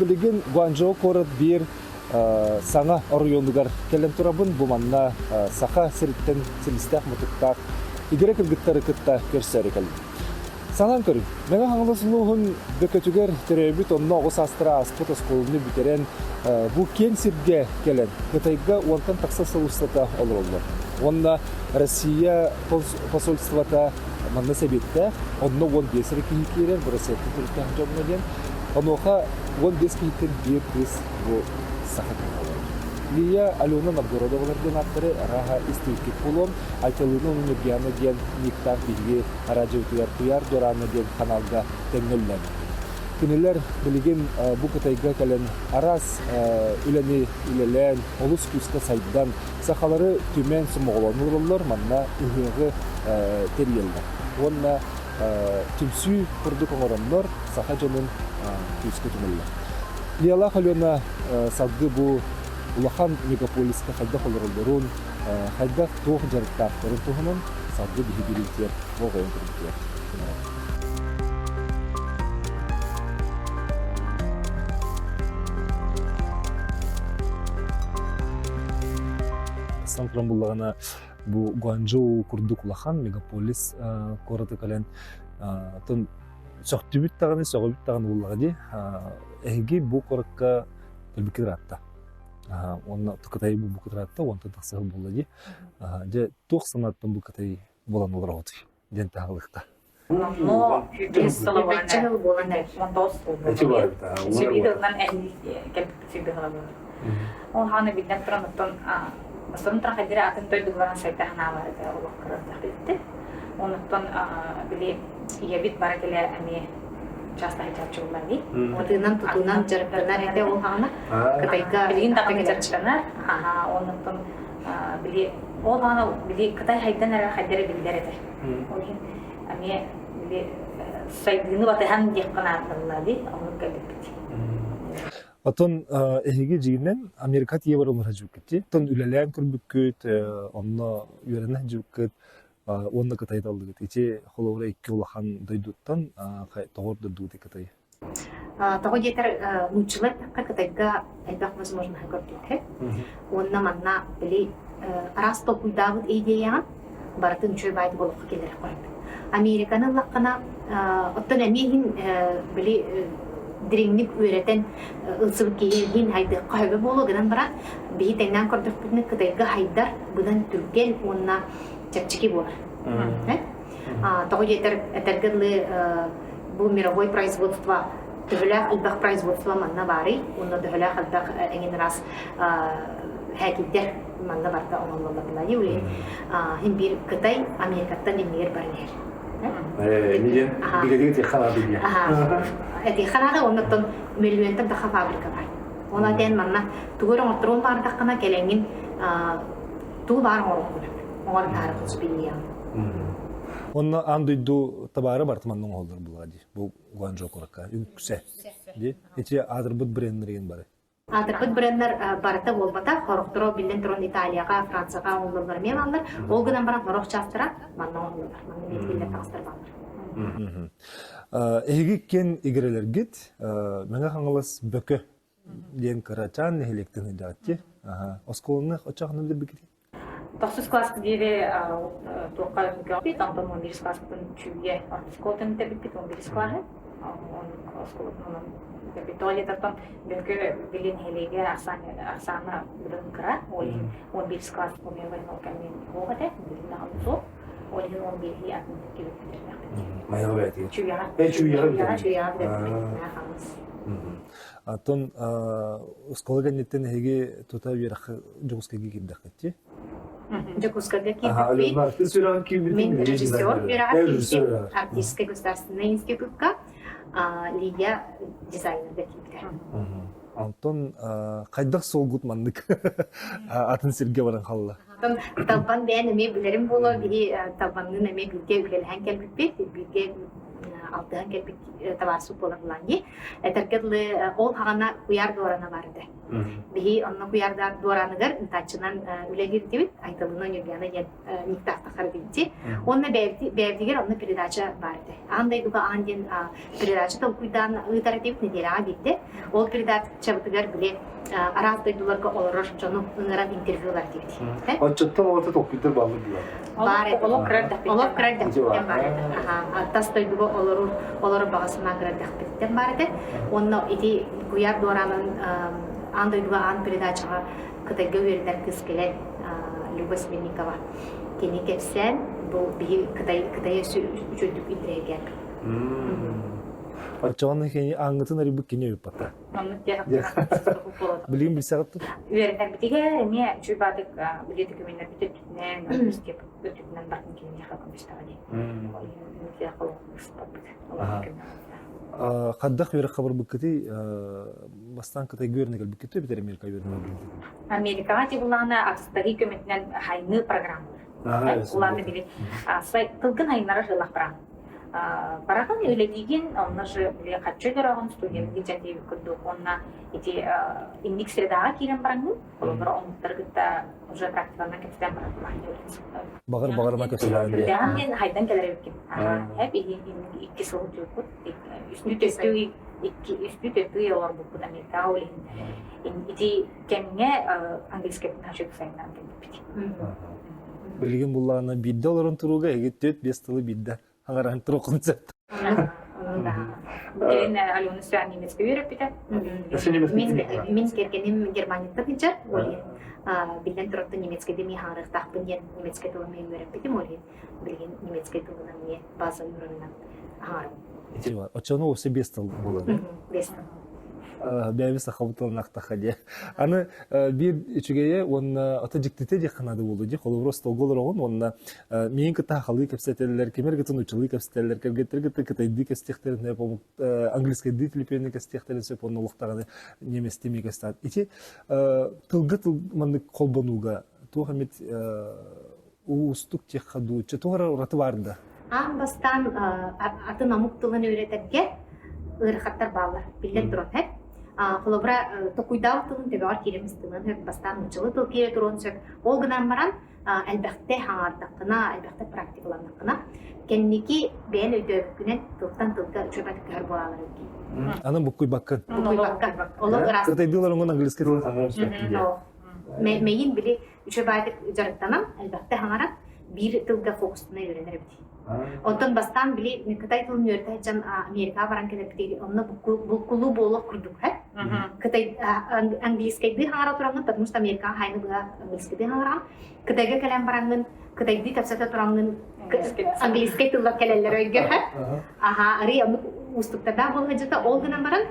билигин Гуанчжоу корот бир саңа орыйонугар келен турабын буманна саха сириттен силистах мутуктак игере кылгыттары кытта көрсөрү кел. Санан көрү. Мага хаңлысылугун бекөтүгөр теребит онно осастыра аспыт осколуну битерен бу кен сирге келен. Кытайга онтан такса соустата олоролду. Онна Россия посольствота манна себетте онно вон бесер кийкерер бурасы түркөн жомнеген. Оноха вон бес кийкен бир кыз бу сахат. Лия Алена Новгородовлардан аттыры раха истилкит булон, айтылуну мегияны ген никтан билги радиотуяр туяр дораны ген каналга теңнөллен. Күнелер билген бу Кытайга келен арас үлени илелен олус күскө сайдан сахалары түмен сумоголонурлар манна үһөгө терьелдер. Онна түмсү курдук оңороннор саха жонун күскө түмөллөр. Лияла Алена сагды бу улахан мегаполиске хайда холоролдорун, хайда туох жарыктаактарын туһунун сагды бихибилитер, огойон кырдыктер. Санкрам буллагана бу Гуанчжоу курдук улахан мегаполис короты кален тон сохтүбүт таганы согобут таганы буллагади эги бу коракка төлбүкиратта. Онна Кытай бу кытратта онта таксыл булды. Же тух санаттан бу Кытай болан олорот. Ден тагылыкта. Но бессловно болане монтосту. Сибидернан кепсиберла. Он хана биден транаттан сонтра хадира атын той дуган сайтахна бар да олоккар тахтте. Онтон били ябит баракеле ами часто хачачулмани. Одынан тутунан жарыктарнар эте ол хана Кытайга билин тапеге жарчылар. Онтон били ол хана били Кытай хайдан ара хадира билдер эте. Олин ами били сайдыны батахан декканатталады. Оны калыпты. Отон эһиги жигинен Америка тиебар олар хажуккетти. Тон үлелән күрбүккөт, онно үйренен хажуккет, онно Кытайда алдыгыт. Иче холовра икки улахан дойдуттан тогор дурдугут Кытай. Того детер мучилет Кытайга айбак возможно хагортит. Онна манна били расто куйдавыт идея бартын чөй байт болуп келер коет. Американын лаккана оттон эмигин били диреңник үйрәтен ылсып киген хайды кайбы болу гынан бара битеңнән көрдөкпүтне Кытайга хайдар будан түрген онна чакчики болар. Того жетер этергеле бу мировой производство төвләк албак производство манна бары, онда төвләк албак эген раз хакидер манна барда онлоллар юле. Хим бир Кытай Америкаттан эмнер барнер. Ниден бигедеги хана бигия. Эти ханада оннотон миллионтан таха фабрика бар. Она ден манна тугурун отрон бардаккана келеңин туу бар орокун. Оңор тарыхы спилия. Онна андыйду табары бартманның олдар булгади. Бу Гуанчжоу коракка үксе. Ди. Эти адырбыт брендерген бары. Адырбыт брендер барта болбата хорохтро билен трон Италияга, Францияга олдарлар меналар. Ол гынан бара хорох частыра манна олдар. Манна билен тастыр бар. Эги кен игрелергит мага хаңалас бөкө ден карачан электен датти. Осколны очагны бигит. Тахсус класс дире тока гапит антон он бирис класстан чуе скотен тебит он бирис класс он скотен битоле тартан бөкө билин хелеге асана билин кра он бирис класс он мевен камин хогате билин хамсо Олин он бирхи атын килеп Майовати. чуя. Атон сколга неттен эги тута бирах жогускеги кимдакти. Жокускага кидби. Мен режиссер, артистская государственная институтка, Лидия дизайнер кидби. Антон кайдак солгут мандык атын сирге баран халла. Талбан бән эме билерим боло, бири талбаннын эме билге үлелген келбиппет, билге алтыган келбик табарсы болар буланги. Этеркетле ол хагана куяр дорана барды. Бихи онно куярдар дораныгар тачынан үлегир дибит айтылына нюгяна ген никтахта хардинти. Онна бәйдигер онно передача барды. Андай дуга анден передача тол куйдан ытаратив неделя битте. Ол передача бутыгар биле араздай дуларга олорор жону ыңыран интервьюлар дибит. Отчоттон оларды токуйдар балы Бары Олов кырдах Олов кырдах биттен барды. Тастой дуга олору багасына кырдах биттен барды. Онно ити куяр доранын андай дуга ан передачага кытайга вердер кыз келен Люба Сменникова. Кени кепсен бу би Кытай үчөдүк идреген. Отчоны хени аңгытын ари бу кине юпата. Онны тяга Билим билсагат. Вердер битиге не чуйбадык билети көмөнөр бүтүнөн степ бүтүнөн бакын кини хакын бистагани. Я холо Каддах вера хабар буккати бастан Кытай гөрнөгөл буккати битер Америка гөрнөгөл. Америкага тибулана астаги көмөнөн хайны программа. Уланы билет. Сай тылгын хайнара жылах программа. Барахан өйледиген, онна же биле каччы дөрагын студент дижати күрдүк, онна ити индик средага кирен бараңы, олар онтаргыта уже практикална кепстен бараңы. Багыр-багырына көсөлөр. Дәһән хайдан келер бит. Хәп икки сыл жүкүт, үстү төтү олар бу Америка олин. Ити кемге английский нашык сайнан бит. Билген булларына бидде оларын туруга эгет 4-5 тылы бидде. Аңаран туру концепт. Бugün Alona Süren немецке үйреп бите. Мен кергенім Германияда бижер, олин. Билден тұрықты немецке деме хаңырықтақ білген немецке тылыны үйреп битем, олин. Білген немецке тылына мне база үйренінен аңарым. Очону осы 5 тыл болады. 5 тыл. Бәбіс ақабытылын ақтақаде. Аны бір үчігеге онна ата жіктете де қанады болды де, қолы бұрыс толғылыр оғын, онна мен кіта қалы кәпсетелілер, кемер кітін ұчылы кәпсетелілер, кәргеттер кітайды кәстектерін, английскай дитіліпені кәстектерін сөп, онна ұлықтағаны неместеме кәстады. Ете тылғы тылманды қолбануға, туғамет ұстық тек қаду, че туғара ұраты барды? Бастан атын амук тылын өйретерге ырхаттар балар, билден тұрын. Холобра токуйдау тылын тебеғар кереміз тылын, бастан ұчылы тыл кере тұрын сөк. Ол ғынан баран әлбәқті хаңардаққына, әлбәқті практикаландаққына, кәннеки бәйін өйдөбікінен тылттан тылға чөбәтік көр болалар өйкі. Анын бұққой баққын. Бұққой баққын. Олы ұрас. Қыртайдылар оңын английский тылын хаңарып Мейін білі чөбәтік жарықтанам, әлбәқті хаңарап, bir tılga fokusuna öğrenir biti. Ondan bastan bile Kıtay tılını öğreteceğim Amerika varan kadar biti. Onunla bu kulu boğuluk kurduk hep. Kıtay Angliskaydı hangar oturanın, потому что Amerika hayını bıga Angliskaydı hangaran. Kıtayga kalem varanın, Kıtaydı tapsata oturanın Angliskay tıllar kaleller öygür hep. Arı onu ustukta bolğacıda olğunan varan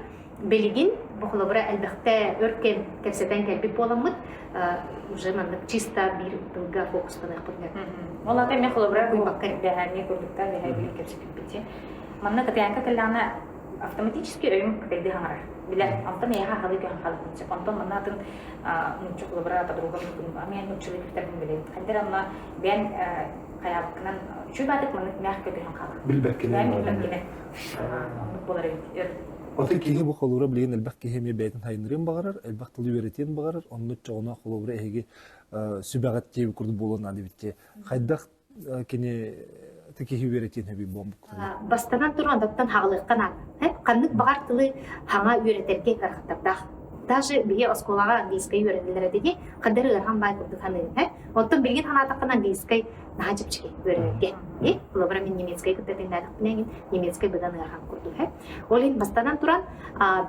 Belgin, bu kolabora elbette örken tepseten kelbi bolamıd. Уже мандык чисто бир тылга фокустана yapılıyor. Valla da me kolabora bu bakkar behani kurdukta behani kepsek bitti. Manna katayanka kallana автоматически öym kaydı hangar. Bile amta ne ha halı kan halı. Sepanto manna atın muncuk kolabora подруга mümkün. Amen muncuk biterdim bile. Kader amma ben kayaknan şu batık manna mehke bir hangar. Bilbekine. Bolar Отын кейі бұл қолуыра білеген әлбәқ кейі бәйтін хайынырын бағарар, әлбәқ тылы өретен бағарар, оның жоғына қолуыра әйге сүбәғат кейі күрді болуын ады бітте. Қайдақ кені кейі өретен әбей болмық? Бастанан тұрған даттан хағылыққан ады. Қандық бағар тылы хаңа өретерге қарқаттардақ. Даже бие осколаға английскай өретелер әдеге қадары ұрған бай күрді қанығы. Оттан білген ханатаққан английскай наға жіпчіге өретелге. Бұлабыра мен немецкай күттәтен дәдіқпінен немецкай бұдан ұрған күрді. Олин бастанан тұран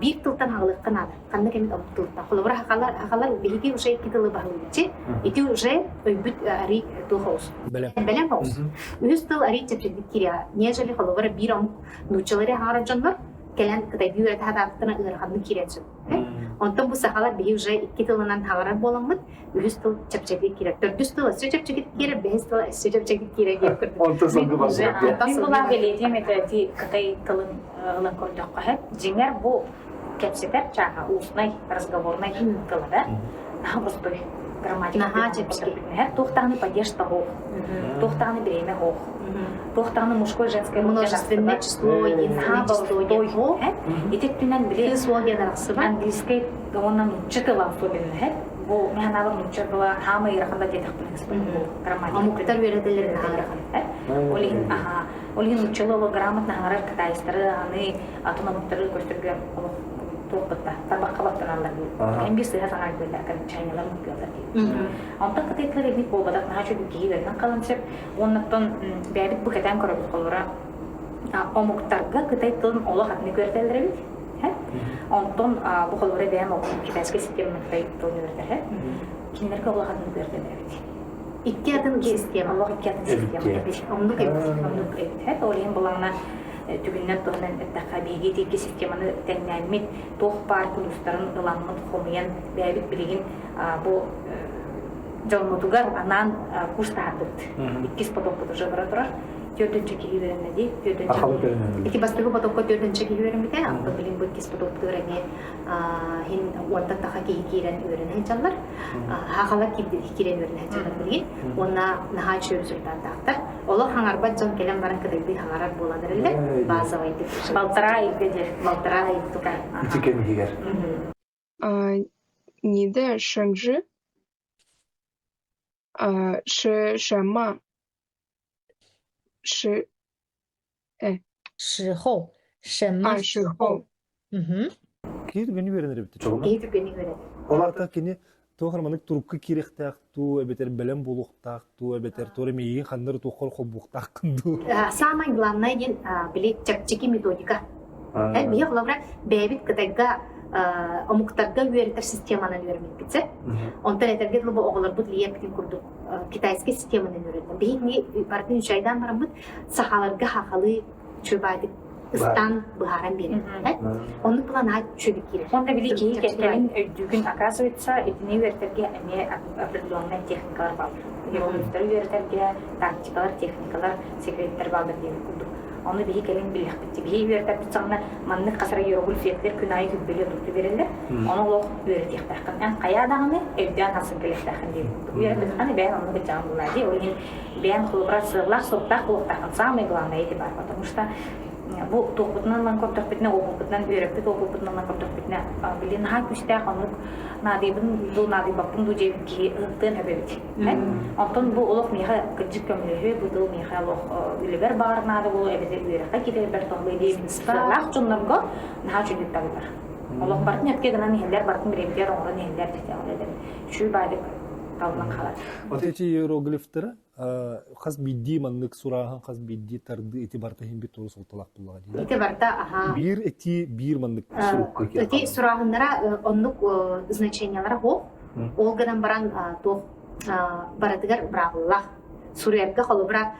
bir tıltan hağılıqқан ады. Қанды кәмет омық тылтан. Құлыбыра хақалар бейге уже екі тылы бағылы бітче. Ити уже өйбіт ари тыл хаус. Бәлем хаус. Үз тыл ари чәпшедік кере. Нежели құлыбыра bir омық нучылары хағарар жанлар, кәлен Қытайды үйреті хадақтына ұрғанды керетсін. Онтан бұл сақалар бей уже екі тылынан хағарар боламыд, үз тыл чәпшедік кере. Төрдүз тыл әсі чәпшедік кере, бәйіз тыл әсі чәпшедік кере кере. Онтан соңғы басыр. Мен бұла беледем әті Қытай тылын ылын көрдіққа хәп. Жеңер бұл кәпсетер чаға, ұсынай, разговорнай тылы да. Просто грамматика. Наха, чепчики. Тухтаны падеж того. Тухтаны время хох. Тухтаны мужское, женское. Множественное число, единое число, единое. И ты тюнен били. Ты слоги нарасыба. Английский, он нам читала особенно. Бу механавар нуччала хама ираханда детахтын грамматика. Амуктар веределер нахарах. Олин нуччала грамотно ханарар кытайстары аны атунамуктары көстөргө тууппатта табаккабаттан алар. Эмби сыйга саңар бөлөр кан чайналар муккалар. Онта кытайтлар эми болбадак нахачу кийгерден калансып, оннаттан бәбит бу кетен көрөп калыра. Амуктарга кытай тылын олак атны көртелер бит. Онтон бу калыра бәм китайский система кытай тылын көртелер. Киндерге олак атны көртелер бит. İki adım sistema. Allah iki adım sistema. Onluk evet. Olayım bulana tügünden tohunan ettakabiygi teki sistemаны tennelmit toh par kulusların ılanmıt komayan bəyabit bilgin bu John anan kursta hadırt. İkis potokkudu jabara turar. Dördüncü kehi verenmedi. İki bastığı potokku dördüncü kehi verenmedi. Amda bilin bu ikis potokku öğrenme hin onda taha kehi kiren öğrenen çallar. Haqala kiren öğrenen çallar bilgin. Ona naha çö rezultat aktar. Olar hangarbat John kelem baran kadaydı hangarar bolanırlar. Bazı vaydı. Baltaray dedi. Baltaray tuka. İçiken higer. 你的生日是什么？是时候什么时候？ Kiri tügeni verenler bitti. Çok. İyi tüpeni öğren. Olar da kini toharmanık turukku kirektak tu ebeter belem buluktak tu ebeter tore meyin xandır tuqol xobuktak kundu. Самое главное ген били чепчики методика. Бия главра бэбит кытайга амуктарга үертер системаны үйренмек битсе. Онтан этерге лобо оголор бут лия битин курдук китайский системаны үйренdim. Бейни бардын 3 айдан барамыт сахаларга хакалы чөбайды ыстан быхаран берем. Onu плана чөбүк кире. Onda bili ki kelin düğün оказывается этини вертерге эме определенная техникалар бар. Геологистер вертерге тактикалар, техникалар, секреттер балдар деп курдук. Onu bihi kelin bilih bitti. Bihi verter bitsana manны касара yorugul fiyatlar күнайы күббеле tuttu verirler. Onu lok öğretiyek takın. En kayadağını evden hasıl gelek takın deyip. Öğretiyek ben onu bir canlı bulay deyip. Olayın ben kulubra sığırlar soğukta kuluk takın. Самое главное эти бар. Потому что bu tohbutnan kortok bitne oğubutnan öğretip oğubutnan kortok bitne bilin ha küste kanuk nadibin du nadibapın du cevki ıhtın hebebit. Ondan bu oluk miha gıcık kömülühü bu du miha oluk üleber bağır nadı bu ebede üyerek gider bir tohbı deyip sırlaq cunlarga naha çöldük tabi var. Oluk bartın etke gına niheller bartın bir evler oğra niheller dedi. Şu baydık kalman kalar. Отечи иероглифтері қаз бидди маннык сурахан қаз бидди тарды эти барта хим бит туру султалак буллага дейди. İte barda aha. Bir маннык сурукка Эти сурагыннара оннук значениялары хо. Олгадан баран тох барадыгар бравыллах. Сурьерга холобра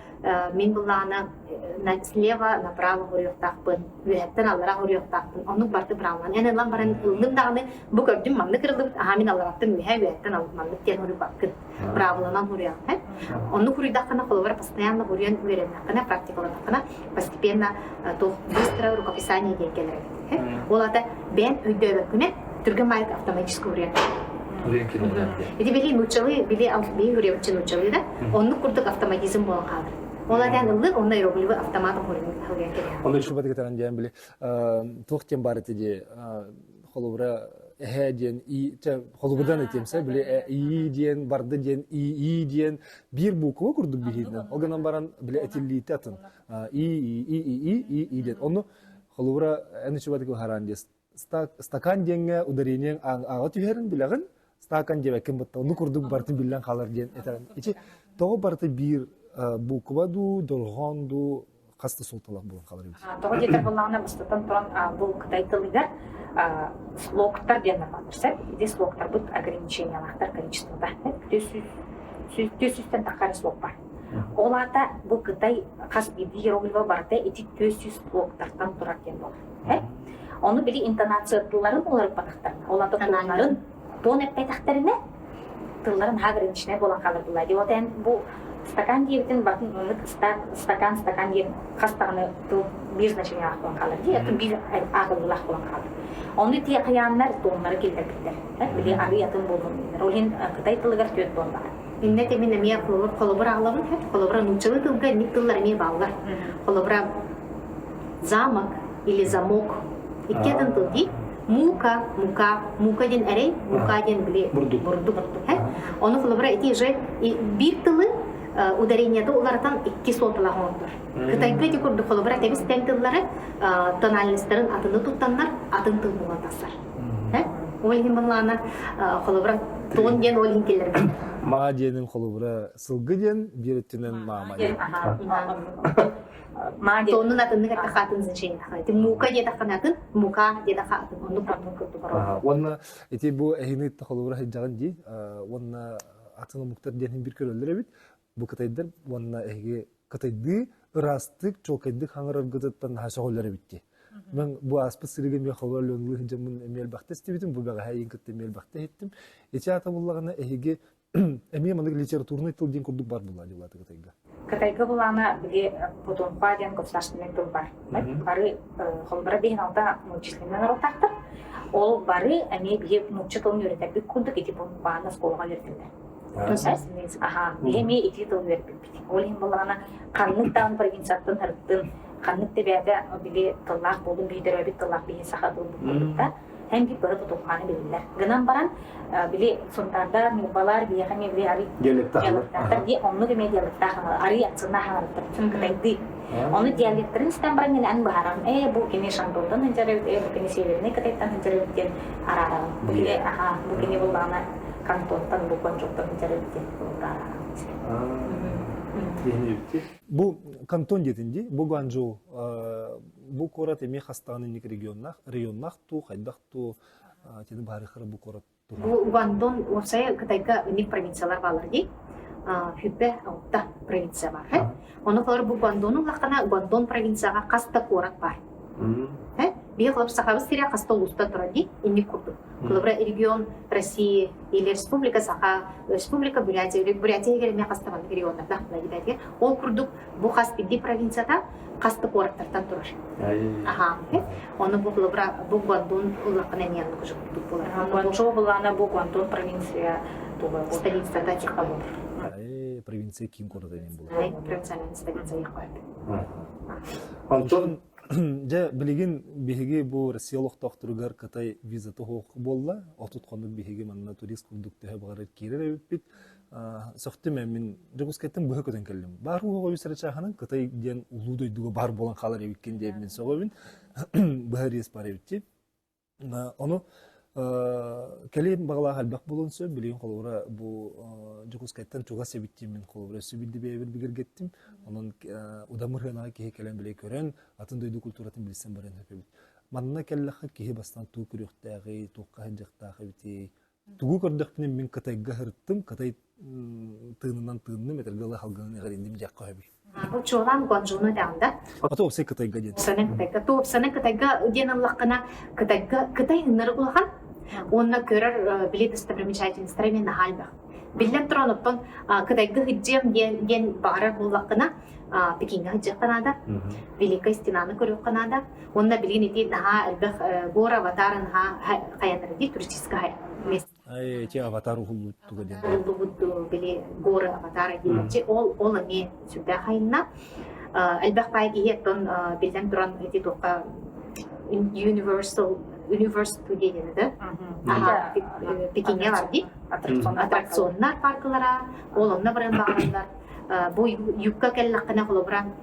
мен булланы слева направо хурьёктакпын. Үһэттен аллара хурьёктакпын. Оннук барты бравлан. Эне лан баран ылдымдагыны бу көрдүм манны кырылып мен аллараттын үһэттен алып манны тен хурьёкпакын. Бравланан хурьян. Оннук хурьдакына холобра постоянно хурьян үеренакына практикаланакына постепенно тох быстро рукописание келер. Олата бен үйдөбөкүнө түргөн майк автоматически хурьян. Эти били нучалы, били хурьявчы нучалы да. Оннук курдук автоматизм болон калды. Оладан ылы ондай роблы автомат хурьян келер. Онда шубат кетерен диян били тохтен бар этиде холобра диен и холобудан этемсе били и диен барды диен и диен бир буква курдук бихиден. Оганан баран били этиллитатын и диен. Онну холобра эни шубат харан дес. Стакан денге ударениен ага түйерин билеген стакан жебекин бутта. Онну курдук бартын билен калар диен этерен. Ичи того барты бир буква ду долгонду касты султалак болон калар бит. Того жетер буллағына быстатан туран бұл кытай тылыгар слогтар дена бадырса. Иде слогтар бұд ограничениялақтар количествода. Төсүстен тақары слог бар. Олата бұл кытай қас биді иероглифа барда эти төсүс слогтартан турар кен болар. Onu bili intonasiyatlıların olarak badақтарына. Олата тылларын тон әппәй тақтарына тылларын хағырын ішіне болан қалырдылар. Одан бұл стакан диетин батын стакан диет хастаганы ту бир значение ахлан калар ди это бир агыл ахлан калар оны тия кыяннар тоннары келдиктер били арыятын болгон ролин кытай тылыгар төт болар инне темине мия колобра алабын колобра нучылы тылга ник тыллар ми балгар колобра замок или замок иккетен тылги мука ден эрей мука ден били бурдук оны колобра ити же бир тылы ударенияда олардан 2 сотылар ондыр. Кытайга ди көрдү колобра тебис тең тыллары тональностьтарын атыны туттаннар атын тыл болгон тасар. Олин буллана колобра тон ден олин келер. Ма денин колобра сылгы ден биретинен мама ден. Тонун атыны ката хатын значение тахай. Мука де таханатын, мука де тахатын. Onu көрдү көрдү. Онна эти бу эхини колобра хажаган ди, онна атыны муктар денин бир көрөлөр бит. Бу кытайдар онна эге кытайды ырастык чокайдык хаңырар гытаттан хашаголлары битти. Мен бу аспы сырыгы ме хаваллыгы жамын эмел бактасты битим бу бага хайын кытты эмел бакта еттим. Эче ата буллагына эге эме маны литературный тыл ден курдук бар була дилат кытайга. Кытайга булана били потом паден государственный тыл бар. Бары холбара бин алда мучисленен ротактыр. Ол бары эме бие мучтылын үйрөтөт бик курдук эти бана школага бердилер. Беме ити тыл бердик. Олин булана канныктан провинцияттан тарыттын каннык тебеде били тыллак болдун бийдер бит тыллак бии сахат болду да. Hem bir böyle tutukhanı bilirler. Gınan baran bile sonlarda mirbalar bir yakın bir ari diyalekler diye onu da diyalekler ari yatsına haraptır çünkü belli onu diyaleklerin sistem baran yine baharam bu kini şantoldan hencerev bu kini severine katetan hencerev diye araram bu kini bu kini bulana kantondan bu konçoktan hencerev diye Bu kanton детинди, bu Guangzhou, bu korot эми хастанын регионнах ту, хайдах ту, тени бары хыры bu korot ту. Bu Guangdong, saya Kытайга уник провинциялар балар ди. Хүппе алта провинция бар. Оны колор bu Guangdong'un лакана Guangdong провинцияга каста корот бар. Бия колор сахабыз тиря каста улуста турadi, уник курду. Колор регион России или республика Саха, республика Бурятия, или Бурятия гереме кастаган региондарда дайдайга. Ол курдук бу хас бидди провинцияда касты короттардан турар. Оны бу колор бу Guangdong лакана нянды кужук болар. Guangzhou булана бу Guangdong провинция туга столицада Тихобор. Провинция ким коротенен бул. Провинциянын столица Яков. Антон же билигин биһиги бу Россиялык тохтургар Кытай виза тохок болла, отуткондук биһиги манна турист курдук төһө багарып кирер бит. Сохты мен жогускеттен бөһө көтөн келдим. Баруу ойсара чаханын Кытай ден улуудой дуга бар болгон калар эбиткен деп мен согобин. Бөһө рес бар эбитти. Ону келем багла халбак болонсо билген колора бу жогускеттен чуга себиттим мен колора сүбилди бебир бигергеттим. Онун удамыргана ке келем биле көрөн атын дойду культуратын билсем барен хепебит. Манна келлахы ке бастан туу күрөктөгү туукка ханжактагы бити. Тугу көрдөкпүнүн мен Кытайга хырттым, Кытай тыынынан тыынны метергалы халганы гариндим жакка хеби. Бу чолан Guangzhou'ну дагында. Ото все Кытайга ден. Саны Кытайга денен лакына Кытай ныргылган. Онна көрөр билет достопримечательностьтары мен халбак. Билет троноттон Кытайга хиджем ген бара буллакына Пекинге хиджеканада, Великая стенаны көрөк канада. Онна билген ити наха элбек гора аватарын хаянырди туристическая место. Те аватар улут туга ден. Улут били гора аватары дилечи ол эме сюда хайна. Элбек пайги еттон билен туран ити тока Universal деген да. Пекинге барди. Аттракционнар паркылара, олонна баран багандар. Бу юкка келлакына колобран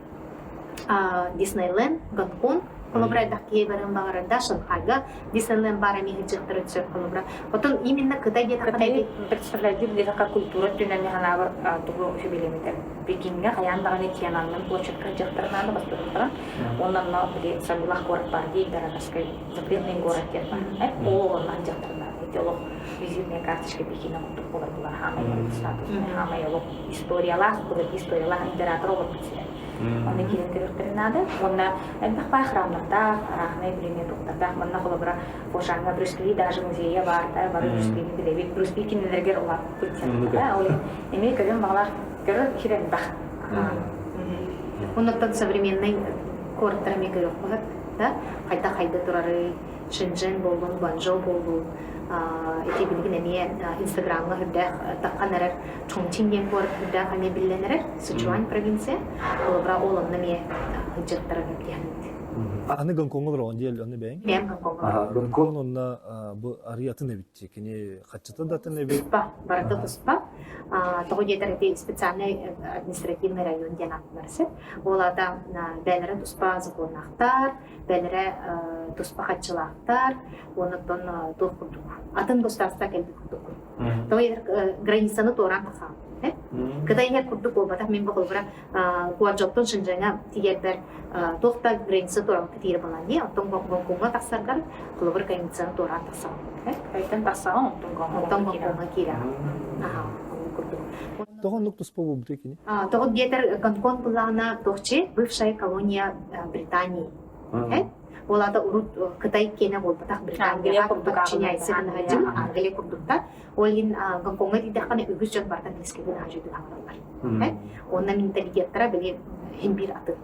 Disneyland, Гонконг, колобра дакке баран багарында Шанхайга Disneyland барами хиджектер өтсөп колобра. Потом именно Кытайга такая представляет какая культура тюнами ханавар тугу фибилимитер. Пекинге хаяндараны тиянанын площадка хиджектернаны бастырыптыран. Оннан на били сабулах город барди, Дарагаской запретный город тепа. Оннан хиджектернаны. Диалог визитная карточка Пекина кутук болар була хамай статус хамай лог историялар императорлар битсе. Оны килен көрөктөрүн ады. Онда элбэх бай храмларда, арахны билеме туктарда, манна холобра пошанга Брюс-Ли даже музейя бар, да, бар Брюс-Ли билебит. Брюс-Ли кинелерге улап кытсен. Да, ол эме көрөн баглар көрөр кирен бах. Оннан современный корттарами көрөк багат, да? Хайда турары Шэньчжэнь болдун, Гуанчжоу болдун. Эти билген эме Инстаграмга хүрдэх такканарар Чоңчиңден корт хүрдэх эме билленерер Сычуань провинция. Олбра олонна ме хыжыктара билген. Аны Гонконгор он дел аны бен. Мен Гонконга. Гонконг онна бу арыятын эбитчи. Кини хачыта датын эбит. Барда туспа. Того жетерди специальный административный район денат барсы. Олада бәлере туспа законнахтар, бәлере туспа хатчылахтар, онуттан тухкурдук. Атын достарса келди курдук. Того границаны торан таха. Когда я курдук болбата мен бакылбыра Гуанчжоудан Шэньчжэньга тигердер тохта граница торан китир балани, оттон Гонконга таксаргар кылбыр границаны торан таса. Кайтан тасаан Оттон Гонконга кира. Тохон нук туспа бу бутекини. Того где-то Гонконг была тохче бывшая колония Британии. Олада урут Кытай кене болбатах Британияга подчиняется гынажым, Англия курдукта. Олин Гонконга дидаханы үгүз жон бардан эске гынажыды хаңалар. Онна менталитеттара биле химбир аты.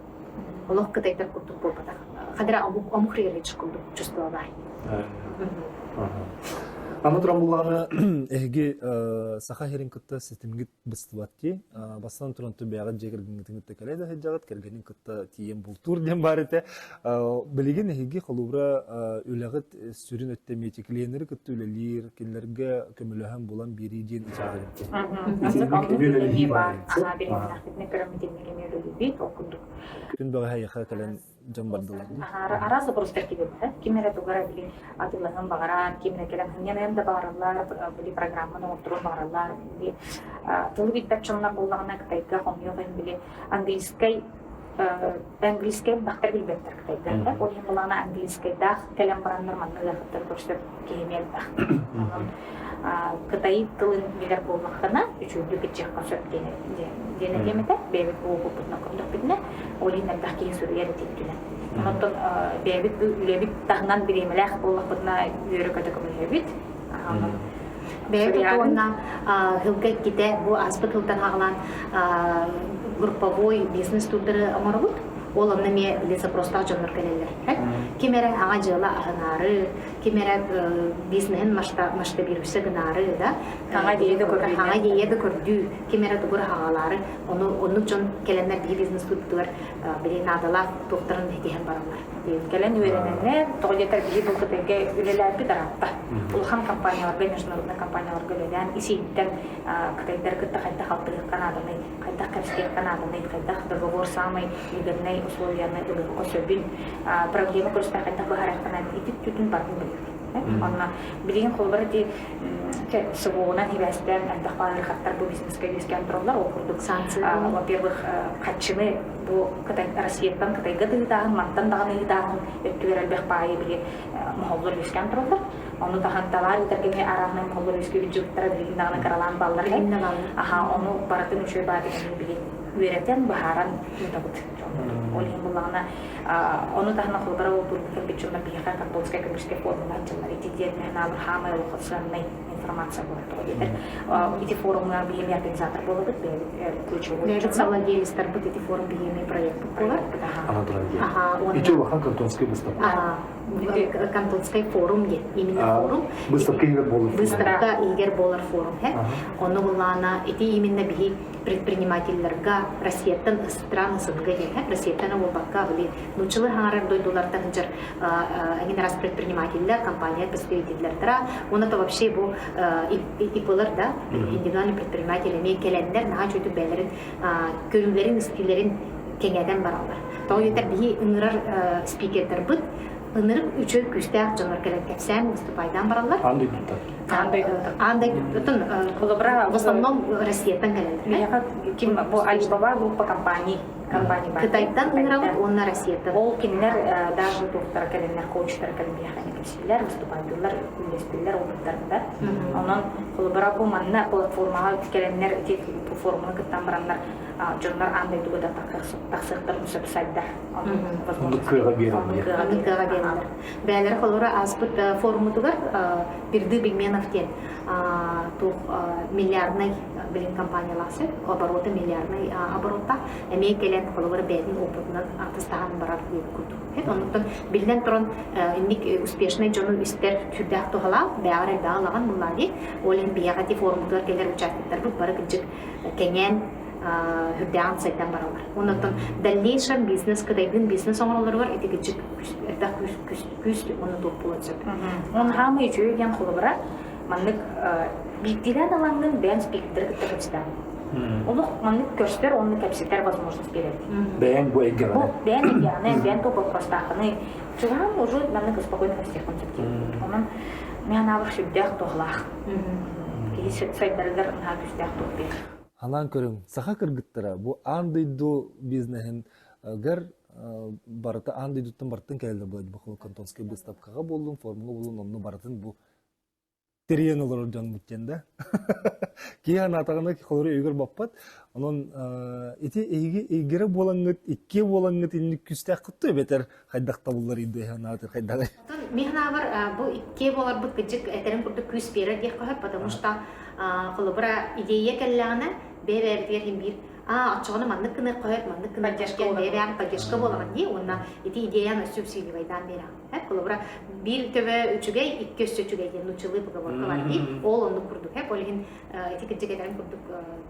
Олох Кытайдар курдук болбатах. Хадра амухрыгы чукулдук чувствовала. Аны трамбуланы эги саха херин кытта системгит быстыбатти. Бастан туран төбәгә җегергән тиңтә каледа хаҗагат кергәнин кытта тием бултур дигән бар ите. Билеген эги холубра үләгет сүрен өттәметикленер кытта үлелер, килләргә көмөләһәм булан биридин ичагы. Күн бага яха кален жамбардылар. Арасы просто кибет. Кимере тугара били атылган багара, кимере келем хәнәм баралар, били программаны оттырып баралар. Били тулы битчонлар булганга Кытайга хомьёгын били английский бактар билбеттер Кытайда. Ол булана английский да келем бараннар маннага хаттар көрсөп кемел да. Кытай тылын билер булмакана, үчүлүк ичекка сөткене. Дене кемете бебет болуп бутнакындык битне, олиннар да кийин сүргәр тиктүнә. Онтон бебет лебит тагынан биремеләх буллакына йөрөк көтөкөмөлөбит. Бебет онна хилгә китә бу аспытылдан хаглан групповой бизнес турдыры амарбут. Ол оннаме леса просто жоннор келелер. Кимере ага жыла агнары, кимере бизнесен масштабируйса гнары, да? Ага дейеде көрдү, кимере тугур агалары, onu жон келеннер ди бизнес туттур, били надала токтарын хетен баралар. Келен үйрененне, тогытар били бу кытайга үлеләр бит аратта. Улхан компанияларга, международный компанияларга үлелән иситтен Кытайдар кытта кайта халкы Канаданы, кайта капстер Канаданы, кайта договор самый выгодный условияны ылык көсөбүн проблема көрсөтө кайта бахарактан итип түтүн бардым билген. Анна билген колбар ди сыгуунан хибастан антахпалар хаттар бу бизнеске кескен туралар окурдук. Во-первых, катчыны бу Кытай Россиядан Кытайга дагы мантан дагы дагы өттүрөр бек бай биле мохоллор кескен туралар. Onu tahan talar terkini arahnya kalau rezeki jutra di negara karalan balar kan, onu baratun usia batik ini bikin wiratan baharan mentabut. Oleh mulanya, onu tahan kalau baru berpikir bicara biar kan kalau sekarang kita forum macam mana itu dia nak berhamil khususnya informasi buat itu forum yang bikin yang penzatar boleh betul lucu. Mereka selalu jadi startup itu forum bikin proyek populer. Itu bahkan kantonski betul. Кантонский форум є, именно форум. Выставка игр болар. Выставка игр болар форум. Оны булана эти именно бихи предпринимательлерга Россиятан страны сынгыгы, Россиятан обакка били. Нучылы хаңарар дойдулардан жер один раз предпринимательлер, компания представителлер тара. Оны то вообще бу иполар да, индивидуальный предприниматель эме келендер наха чөтү бәлерин, көрүмлерин, стилерин кеңеден баралар. Тоо етер бихи ыңырар спикерлер бут. Ынырып үчө күстәк жонор келет кепсәм выступайдан баралар. Андай Андай бүтін Колобра в основном Россиядан келеді. Мияка ким бу Alibaba группа компания бар. Кытайдан ыңырабыт, онна Россиядан. Ол кинлер даже доктор келенлер, коучтар келенлер кепсилер, выступательлер, үлестилер опыттарында. Онан Колобра бу манна платформага келенлер тек платформаны кыттан бараннар жондар андай дугада таксыктар сайтдар. Онуккыга берилер. Аныкыга берилер. Бәлер Колобра аспыт форумы тугар Бирды Бигменов тен тух миллиардный билин компанияласы, обороты миллиардный оборотта эме келен Колобра бәдин опытынан атыстаган барат дип күтү. Онуттан билден туран инник успешный жонун истер түрдәк тухала бәгәр дагылаган буллады. Олен биягати форумдар келер участниктар бу бары кичек кенен хүддән сайтан баралар. Онуттан дальнейшем бизнес кыдайдын бизнес оңролары бар, эти кичек эрдак күс оны топ булат. Он хамы жүйген Колобра маннык биттилен алаңдын бән спикер кытта. Олух маннык көрсөтөр, оны кепсетер возможность берет. Бәйән бу эгер. Бу бән яны, бән топ простахны. Чыгам уже маннык спокойно кастер концепт. Онан мен авыр шүддәк тоглах. Кисе сайттардар на күстәк топпе. Анан көрүң, саха кыргыттара бу андыйду бизнесин гар барыта андыйдуттан бартын келди булат бу кантонский выставкага болдум, формула болдум, онну бартын бу терен олор жан буттенда. Киян атагына холору өгөр баппат. Онон эти эгере болаңыт, икке болаңыт инник күстәк кытты бетер хайдакта буллар иде ханатыр хайдагы. Мехна бар бу икке болар бу кичек этерин курды күс берер дип кахат, потому что Колобра идея келләгенә бәбәр бир ачыгыны маннык кына коят, маннык кына жашкан бәбәр поддержка болган ди, онна эти идеяны субсидиялайдан бера. Колобра бир төбе үчүгә, икке үчүгә дигән учылы поговорка бар ди. Ол онны курдук, олин эти кичектерин курдук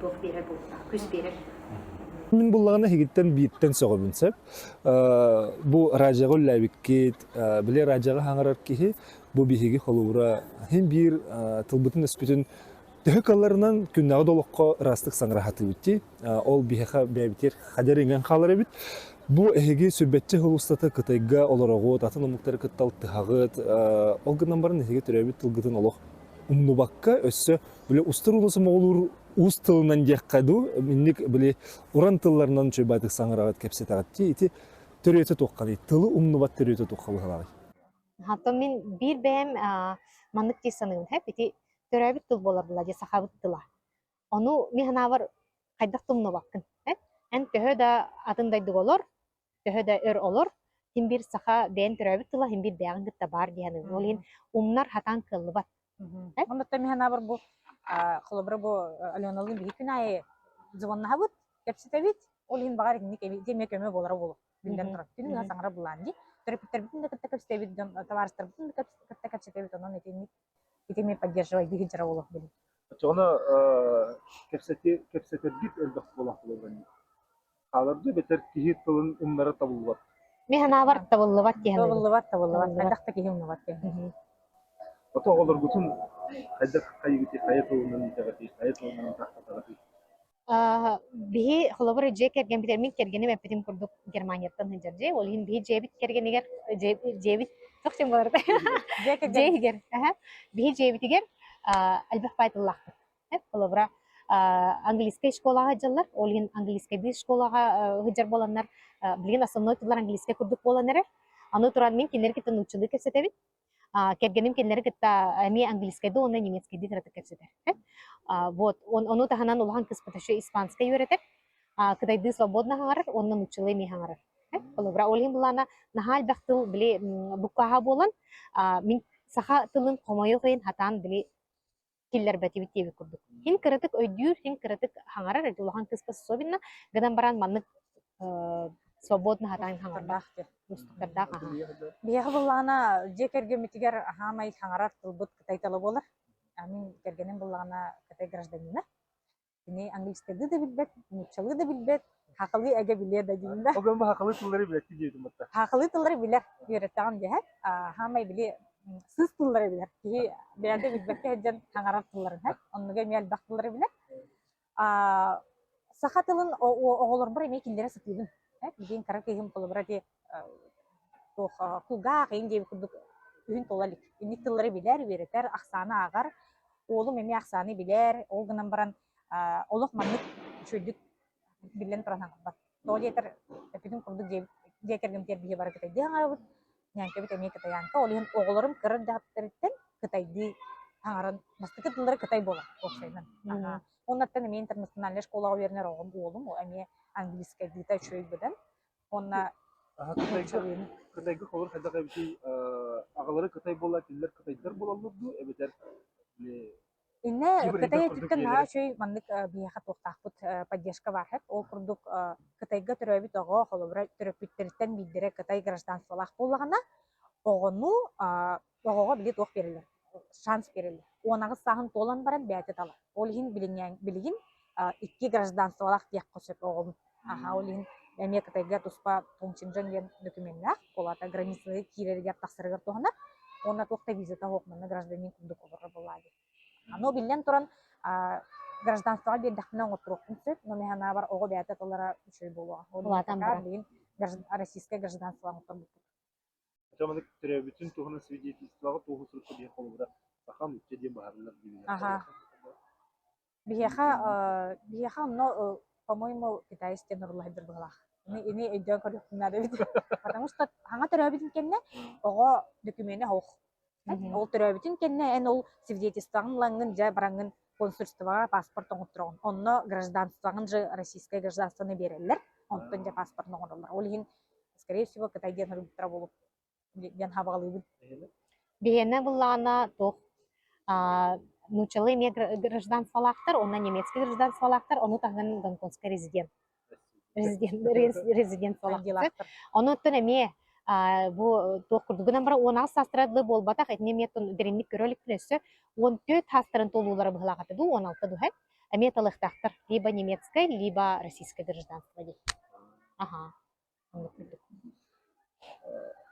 тох берер булса, күс берер. Мин буллагына хигиттен биттен согобунсап, бу ражагы лабиккет, биле ражагы хаңарар кихи, бу бихиги холура хем бир тылбытын эспитин төһөкалларынан күннәгы долокко растык саңрахаты битти. Ол бихаха бәбитер хадеринген халары бит. Бу эһиги сүббетче хулустата кытайга олорого татын умуктары кыттал тыхагыт, ол гынан барын эһиги төрөбит тылгытын олох умнубакка өссө биле устурулусу моголур уз тылынан жаккаду минник биле уран тылларынан чөбатык саңрагат кепсетагатти ити төрөтө токканы тылы умнубат төрөтө токкалыгы. Хатта мен бир бәм маннык тесанын хәп ити төрәбит тыл болар була же сахабыт тыла. Ону мехнавар кайдак тумны баккын. Эн төһө да атындай дуголор, төһө да өр олор. Ким бир саха бән төрәбит тыла, ким бир бәгын гытта бар дигән. Олин умнар хатан кыллыбат. Онда мехнавар бу Колобра бу Аленалын бир күнай звонна хабыт, кепсетебит. Олин багар ник демек өмө болар болу. Билден турат. Күнү саңра буланди. Терапевттер бүтүн да кепсетебит, товарыстар бүтүн да кепсетебит, онан этини итеме поддерживать дигенчера болот били. Чоно кепсетергит элбак болак болгон. Аларды бетер кихи тылын умнары табылбат. Мехнавар табыллыбат дигән. Табыллыбат. Кайдакта кихим бат. Ото олар бүтүн кайдак кайгыти кайытылынан итегати, кайытылынан тактатагати. Бихи Колобра же керген битер мин кергени мепетим курдук Германияттан хыжарже. Ол хин бихи жебит кергенигер жебит тохтем болар. Жегер. Бихи жебитигер албах пайтыллах. Колобра английский школага жаллар. Ол хин английский бир школага хыжар боланнар. Билген основной тыллар английский курдук боланнар. Аны туран мин кинер китен учулы кесетебит. Кергеним кинер китта ами английский до, оны немецкий дитраты кесетер. Вот, он таханан улахан кыспаташы испанский үйретер. Кытайды свободно хаңарар, оннан учылы ми хаңарар. Колобра олин булана нахал бактыл биле буккаха болан, мин саха тылын комойы кыйын хатан биле киллер бәтибит теби курдук. Хин кырытык өйдүр, хин кырытык хаңарар, улахан кыспас особенно, гадан баран маннык свободно хатан хаңарар. Бияғы булана же кергемитигер хамай хаңарар тылбыт кытайталы болар. Амин кергенем булана кытай гражданина. Бини английскийди да билбет, муччалы да билбет, хакылы эге билер да дийинда. Оган ба хакылы тыллары билет дийдим мата. Хакылы тыллары билер, үйрөттөгөн жаһат, хамай били сыз тыллары билер. Ки бияда билбетке жан хаңарар тылларын хат, онуга мел бактылары билер. Саха тылын оголор бар эме килдере сатыбын. Биген карак кегим Колобра де кулга кыйын деп курдук үһүн толалик. Инник тыллары билер, беретер, ақсаны ағар. Олым эми ақсаны билер, ол гынан баран олық маннык чөйдік билен тұран аңырбат. Тоғы жетер, өпідің құрдық жекергім тер бие бары кітайды аңарабыт. Нянке бит эми кытаянка, ол ен оғылырым кырыр жақтырыттен кытайды аңарын. Бастықы тыллары кытай бола, оқшайнан. Оннаттан эми интернациональный школаға вернер оғым олым, эми английская гита чөйд бұдан. Онна Кытайга холор хайда кайбити агалары Кытай бола, тиллер Кытайдар болалырды, эбетер инне Кытай титтен наға чөй маннык бияха тоқтақпыт поддержка бархат. Ол құрдық Кытайга түрөбіт оғы холобыра түрөпіттеріттен биддері Кытай гражданстволақ болағана оғыну оғыға білет оқ берілер, шанс берілер. Онағы сағын толан баран бәті тала. Ол ехін білігін икки гражданстволақ тияқ қосып оғым. Ол ехін әме Кытайга туспа тоңчинжан ген документнақ, олата границалы кирергер тақсырығыр тоғына, онна тоқта визита оқманы гражданин күндік оғыры болады. Но билен туран гражданствоға бердіқпінен отыруқтың сөп, но механа бар оғы бәті толара үшөй болуға. Олатан бұрын. Российское гражданство отырбұқты. Жаманы түрөбүтүн туғына свидетельствоға туғы сұрыққа бия холобыра сахан үтчеден бағарылар билер. Бияха, но, по-моему, китайский нурлахи дұрбығылақ. Ini идея көріқтіңнады бит. Потому что хаңа түрөбүтін кенне оғы документі хоқ. Ол түрөбүтін кенне ән ол свидетельствоғын лаңын жа бараңын консульствоға паспортын отыруғын. Онны гражданствоғын жа российское гражданствоны берелер. Онтын жа паспортын оғырылар. Ол ең, скорее всего, Кытайден ұрыптыра болып бен хабағалы бұд. Бейені бұллағына тоқ нучалы еме гражданстволақтар, онна немецкий гражданстволақтар, оны тағын гонконгский резидент солақтар. Оны өттін әме bu toqurdugunan bara 16 sastradlı bolbatak etne metun derinlik körölük plössü 14 hastарын толулары быхлагаты ду 16 дуһай аметалыктактар либо немецкое либо российское гражданство ди. Ага.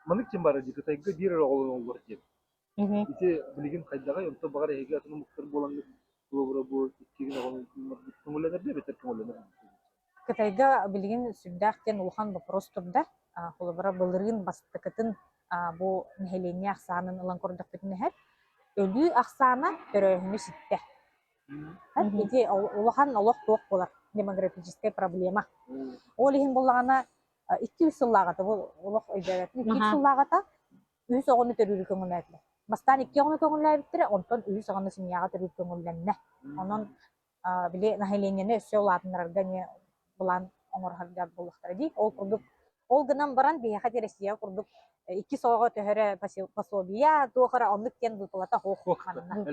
Манык тем бары Кытайга бир оголун бар деп. Ите билген кайдага онто багар эге атының муктар болаңы булбура бу кигин оголун көңүлөнөр деп бетер көңүлөнөр. Кытайга билген сүддактен улхан вопрос турда. Холобара былырын бастыкытын бу нехеление аксанын ылан кордак битнехер өлү аксана төрөһүнү ситте. Эти улахан олох тоқ болар демографическая проблема. Ол ихин боллагана 200 сыллагата бул олох өйдөгөтүн 200 сыллагата үс огону төрүрү көңүлөйтле. Бастан 2 огону көңүлөйбиттире, онтон үс огону семьяга төрүрү көңүлөнне. Онон биле нехелениени өссө улаатындарга не булан оңорхарга болуктар ди. Ол курдук ол гынан баран бияха Россия курдук 2 соого төһөрө пособия туохара онлук кен булата хох ханна.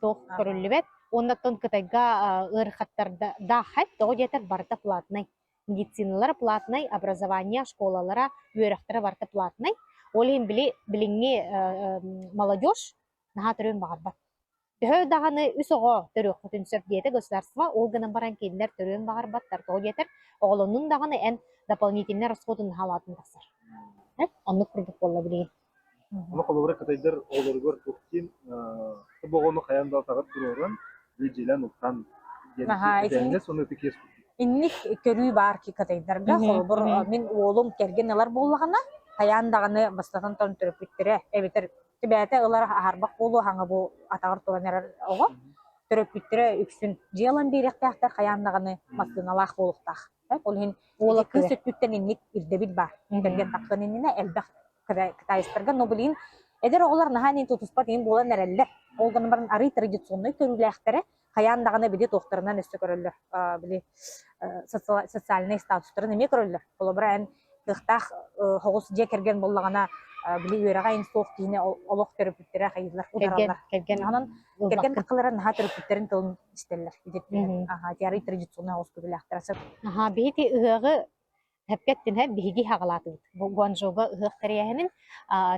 Тоқ көрүлүбет. Оннаттан Кытайга ырхаттарда дахат тоғы жетер барта платный. Медициналар платный, образование школалара үйрөктөрө барта платный. Ол эми билиңи молодежь наха төрөн багарбат. Төһө даганы үсөгө төрөк бүтүнсөп диете государство ол гынан баран кендер төрөн багарбаттар тоғы жетер. Оголонун даганы эн дополнительный расходун халатын тасар. Онны курдук болла билген. Оны колобура Кытайдар олоргор туктин богону хаянда тагып турган бюджелен уктан деңге соны текес. Инник көрүү бар ки Кытайдарга холбор мен оолум кергенелер боллагана хаяндаганы бастатан тон төрөп биттире. Эбетер тибете ылар харбак болу хаңа бу атагыр туранер ого төрөп биттире үксүн жыялан беректактар хаяндаганы мастыналах болуктак. Ол хин ола көсөттүктен инник ирдебит бар. Берген такканынына элбак Кытайстарга но билин эдер оголар наханин тутуспат ин болан эрелле. Ол гана барын ары традиционный көрүлөктөрү хаяндаганы биде тохторунан өстө көрөлөр. Били социальный статустарын эме көрөлөр. Колобра эн тыктах хогус же керген боллагана били өрага ин соқ кийине олох төрөп биттере хайылар ударалар. Керген кыларын наха төрөп биттерин тылын истеллер. Ары традиционный хогус көрүлөктөр. Бети ыгы Хәпкеттен һәм биһиги хагалаты. Бу Гуанчжоуга ыгык тәрияһенин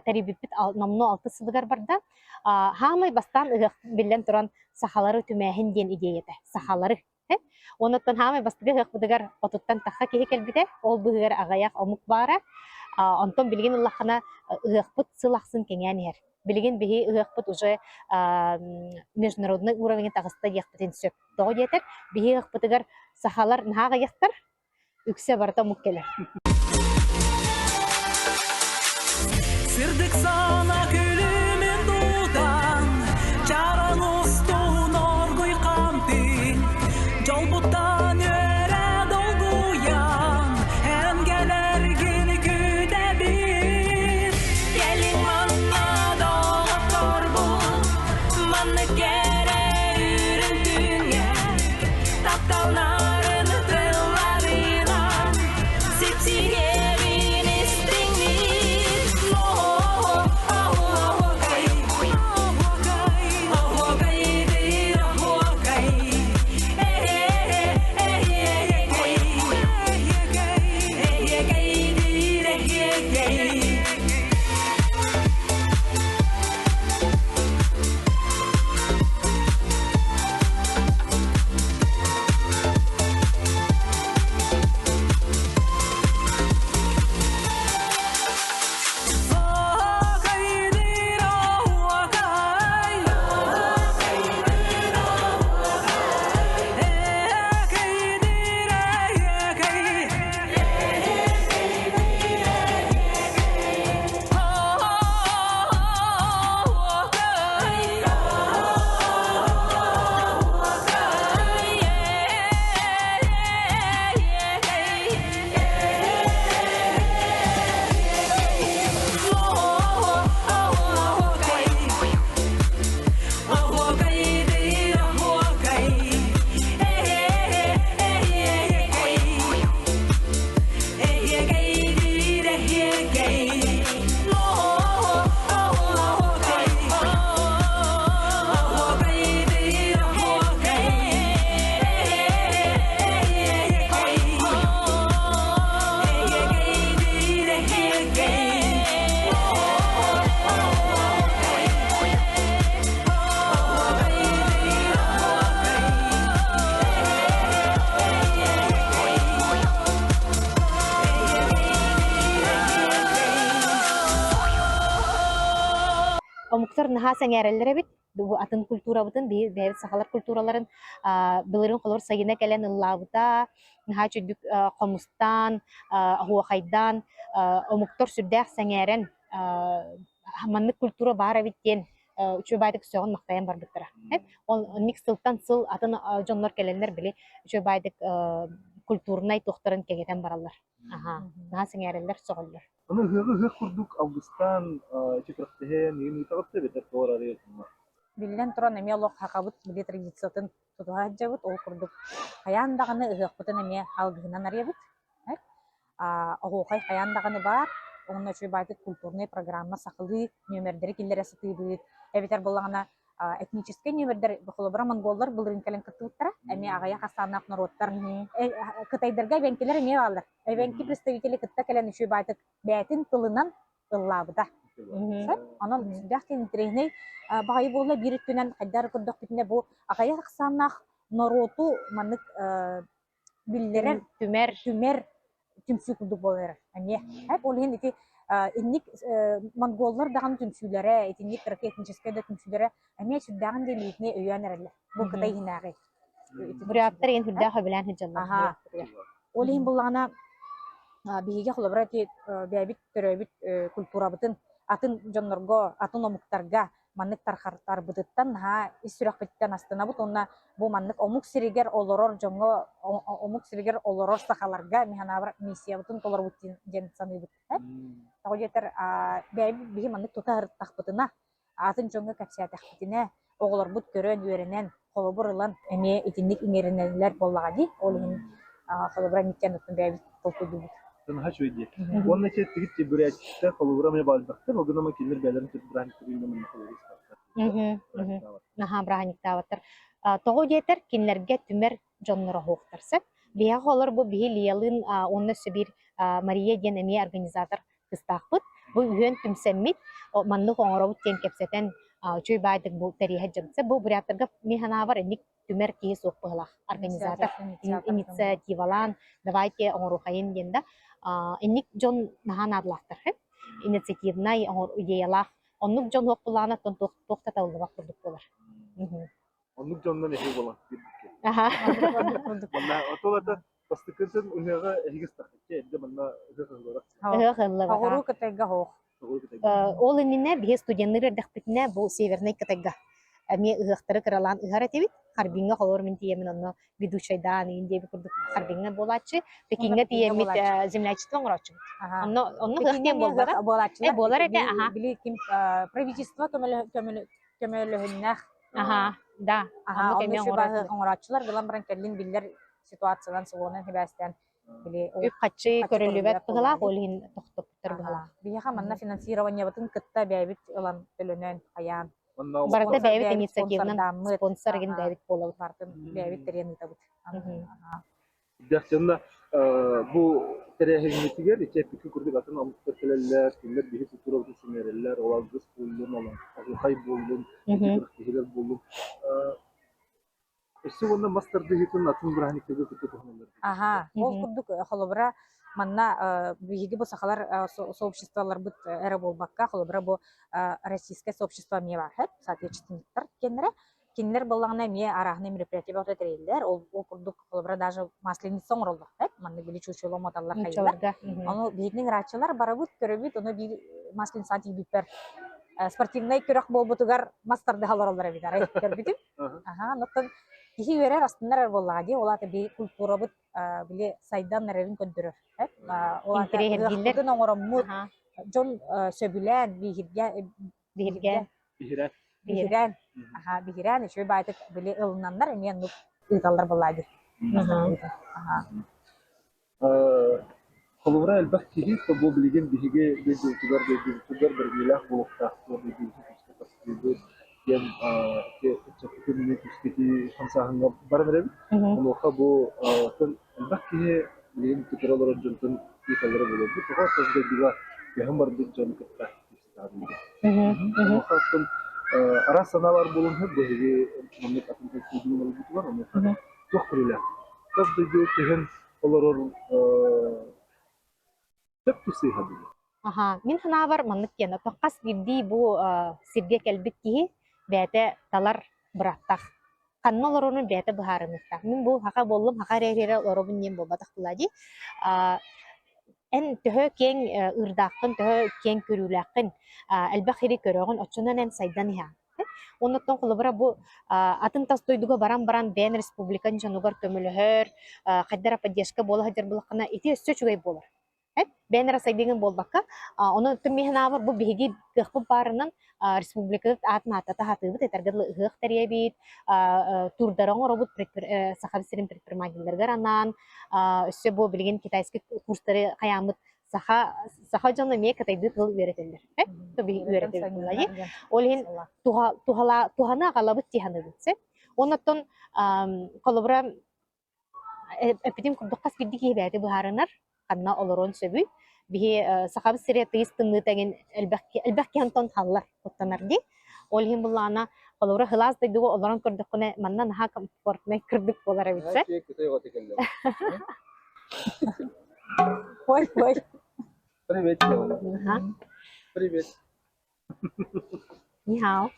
тәрибиппит намно 6 сыдыгар барда. Хамай бастан ыгык билен туран сахалары түмәһин ден идеята. Сахалары. Онуттан хамай бастыгы ыгык будыгар отуттан тахха кеһи келбите. Ол быгыр агаяк омук бара. Антон билген Аллахына ыгыкпыт сылахсын кеңәнер. Билген биһи ыгыкпыт уже международный уровень тагыста яктын сөп. Доо жетер. Биһи ыгыкпытыгар сахалар нага яктар. Үксе барта муккелер. Girdik sana külümün dudan, çaran ustun orguy kamdi, Jolbuttan öre dolguyan, hem geler gini küde bir. Gelin manna doğup korbun, manna kere yürüdüğüne, taptalların tıllarıyla, sipsigerin istinir. Oh, oh, oh, kay, oh, kaydir, oh, kay. Omuktar naha sengерелләре бит bu atın kulturabıtın bir sahalar kulturaların bilirин kolor sayına gelen ıllabıta naha çödük komustan huakaydan omuktar sürdək sengeren manlık kultura bara bitten çöbaydık soğun maktayan bar bittira. Nik sıltan sıl atın jonlar gelenler bile çöbaydık kulturnay tohtarın kegeten barallar. Naha sengерелләр soğullar. Onu hığı kurduk Avgustan çıkırtıhen yeni tarafta beter doğru arıyor. Билен туран эме олох хакабыт били традициятын тутугаджабыт ол курдук. Хаяндаганы ыгыкпытын эме алгыгынан арыябыт. Огохай хаяндаганы бар. Онна чөбайтык культурный программа сакылы нөмердери киллер асытыбыт. Эбитер боллагана этнический нөмердер бохолобра монголлар былырын келен кыттыктара. Эме агая хасанак народтар. Кытайдерге бенкелер эме алар. Бенки представители кытта келен чөбайтык бәтин тылынан ыллабыда. Анан дәхтен треней багай болла бир түнен кайдар кырдык битне бу агая хасанак народу манык биллерен түмер түмсү курдук болар. Эме хеп ол хен инник монголлар даган түмсүләре, инник этнический да түмсүләре эме сүддәгән делитне өйәнерләр. Бу кытай хинагы. Буряттар ен хүлдәһә белән һәҗәлләр. Ол хен булгана биге хлобрат бәбит төрөбит культурабытын атын жоннорго, атын омуктарга маннык тархартар бытыттан ха исүрәкбиттен астына бут онна бу маннык омук сиригер олорор жонго омук сиригер олорор сахаларга механабыр миссия бутын толор бутин ден саны бут. Тагы жетер биге маннык тутар тахбытына атын жонго капсия тахбытына оголор бут көрөн үйренен колобурлан эме итинник иңеренелер боллагади ол хин холобра миттен утун бәбит толкуду. Наха шойди. Онна че тигит че бурятчта холовра ме балдактар, огнама кинер бәләрен теп брахин турында мен холовис. Наха брахиниктаваттар. Тогы жетер кинлерге түмер жоннора хоктарса. Бия холор бу бихилиялын онны сөбир Мария ден эме организатор кыстакпыт. Бу үйөн түмсәммит манны хоңоробут тен кепсетен чөй байдык бу тарихы жагса бу буряттарга механавар ник түмер кие соппыгылах организатор инициативалан давайте оңорухайын денда инник жон нахан адлахтар инициативнай идеялах оннук жон хокпулана токтаталыбак курдук болар. Оннук жоннан эхе болан. Манна отолата пастыкытын уйга эхигис тахтке эдде манна ыгы Агору кытайга хох. Ол именно бие студенттер дәхбитне бу северный кытайга. Ами ыхтары кыралан ыхара тебит. Харбинга холор мен тиемен онно ведущайдан инде бу курдук харбинга болачы. Пекинге тиемит землячество ngoroч. Онно хыхтен болбара. Болар эте аха. Били ким правительство көмөлөһүннәх. Аха. Да. Ага, Онно онно кеме şu оңорачылар билан баран келлин биллер ситуациядан сыгонан хебастан били үп качы көрөлүбөт көрөлүбөт быгала болар. олин токтоптор быгала. Бияха манна финансирование бутун кытта бәйбит ылан төлөнөн аян. Барда бәйбит бәйбит инициативнан спонсордаммыт. спонсор ген Ага. бәйбит болот. Бартын бәйбит терен итабыт. Дәхтәннә бу тәрәһимитигә рецепт күрдек атын амттыр келәләр, кимләр бихи культура үсмерләр, олар гыз булдын, олар хай булдын, кихиләр булдын. Эссе онда мастарды хитен атын бирахникеге күтүп тохнылар. Ага, ол курдук холобра манна биги бу сахалар сообществолар бут эре болбакка холобра бу российское сообщество мне бахет, соответственно, кинлер боллагына ме арахны мероприятие бата трейдер, ол курдук холобра даже масленица оңролдук, манна били чучуло моталлар хайдылар. Аны бигнең рачылар барабыт көрөбүт, аны би масленица тибипер спортивный көрөк болбутугар мастарды халаралар бит ара көрбүтүм. Ага, ноктон кихи берер астындар боллагы, олар би культура бут биле сайдан неревин көндөрөр. Олар дилер оңромут, жон сөбүлән бихирге бихирен. Ага, бихирен еще байтык биле ылнандар, мен нук ыталдар боллагы. Холовра әлбәт киһи бу билеген биһиге бедүтүгәр бер милах булыкта бедүтү кыстыкты ген чакытын кыстыки хансаһынга бармырып онуха бу тын әлбәт киһи билеген тикралар жонтын италары булып бу тоға сözгө дига яһан бар дип жон кытта онуха тын ара саналар булынһы биһиге мамлык атында күдүн булып бар онуха тохрилә кызды киһен олорор Ага, мин ханавар маннык кена токкас бирди бу сирге келбит ки бәте талар быраттак. Каннолорунун бәте быхарымыкта. Мин бу хака боллум, хака ререре оробун нем болбатак булади. Эн төһө кең ырдакын, төһө кең көрүләкин, элбахири көрөгөн очунан эн сайдан иһа. Оннотон кулубара бу атын тастойдуга баран бен республикан жанугар көмөлөһөр, кайдара поддержка бола хадер булакына ити өссө чугай болар. Бенера сайдыгын болбакка, оны түммехнавар бу биги гыхпы барынан республикада атна атата хатыбыт этергедлы гых теребит, турдарың робот сахабистерин предпринимательлерге ранан, өссө бу билген китайский курстары каямыт саха жана ме катайды тыл беретелер. Төби беретелер. Олин тухана галабыт тиханыбытсы. Оннотон колобра эпидем курдуккас биддики бәте бухарынар. Канна олорон сөбү бихи сахабы сире тыйстымны теген элбәкки антон халлар оттанарди ол хим булана колора хлас дайдыгы олорон көрдүкне маннан ха комфортный кырдык болар битсе Ой. Привет. Привет. Ни хао.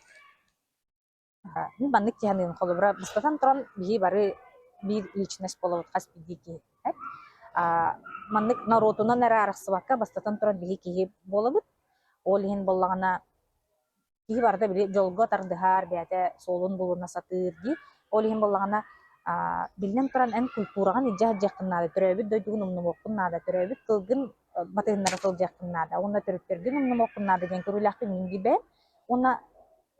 Мин баннык тиһанын холобра быстан туран бии бары бир личность болот хас бидики. Маннык народунан эре араксыбакка бастатан туран бии киһи болобут. Ол хин боллагана киһи барда били жолго тардыхар бәте солун булуна сатырди. Ол хин боллагана билнен туран эн культураган ижа жакыннады төрөбүт дойдугун умнумокуннады төрөбүт кылгын батыннары кыл жакыннады. Онда төрөптөрдүн умнумокуннады ген көрүлактын ингибе. Она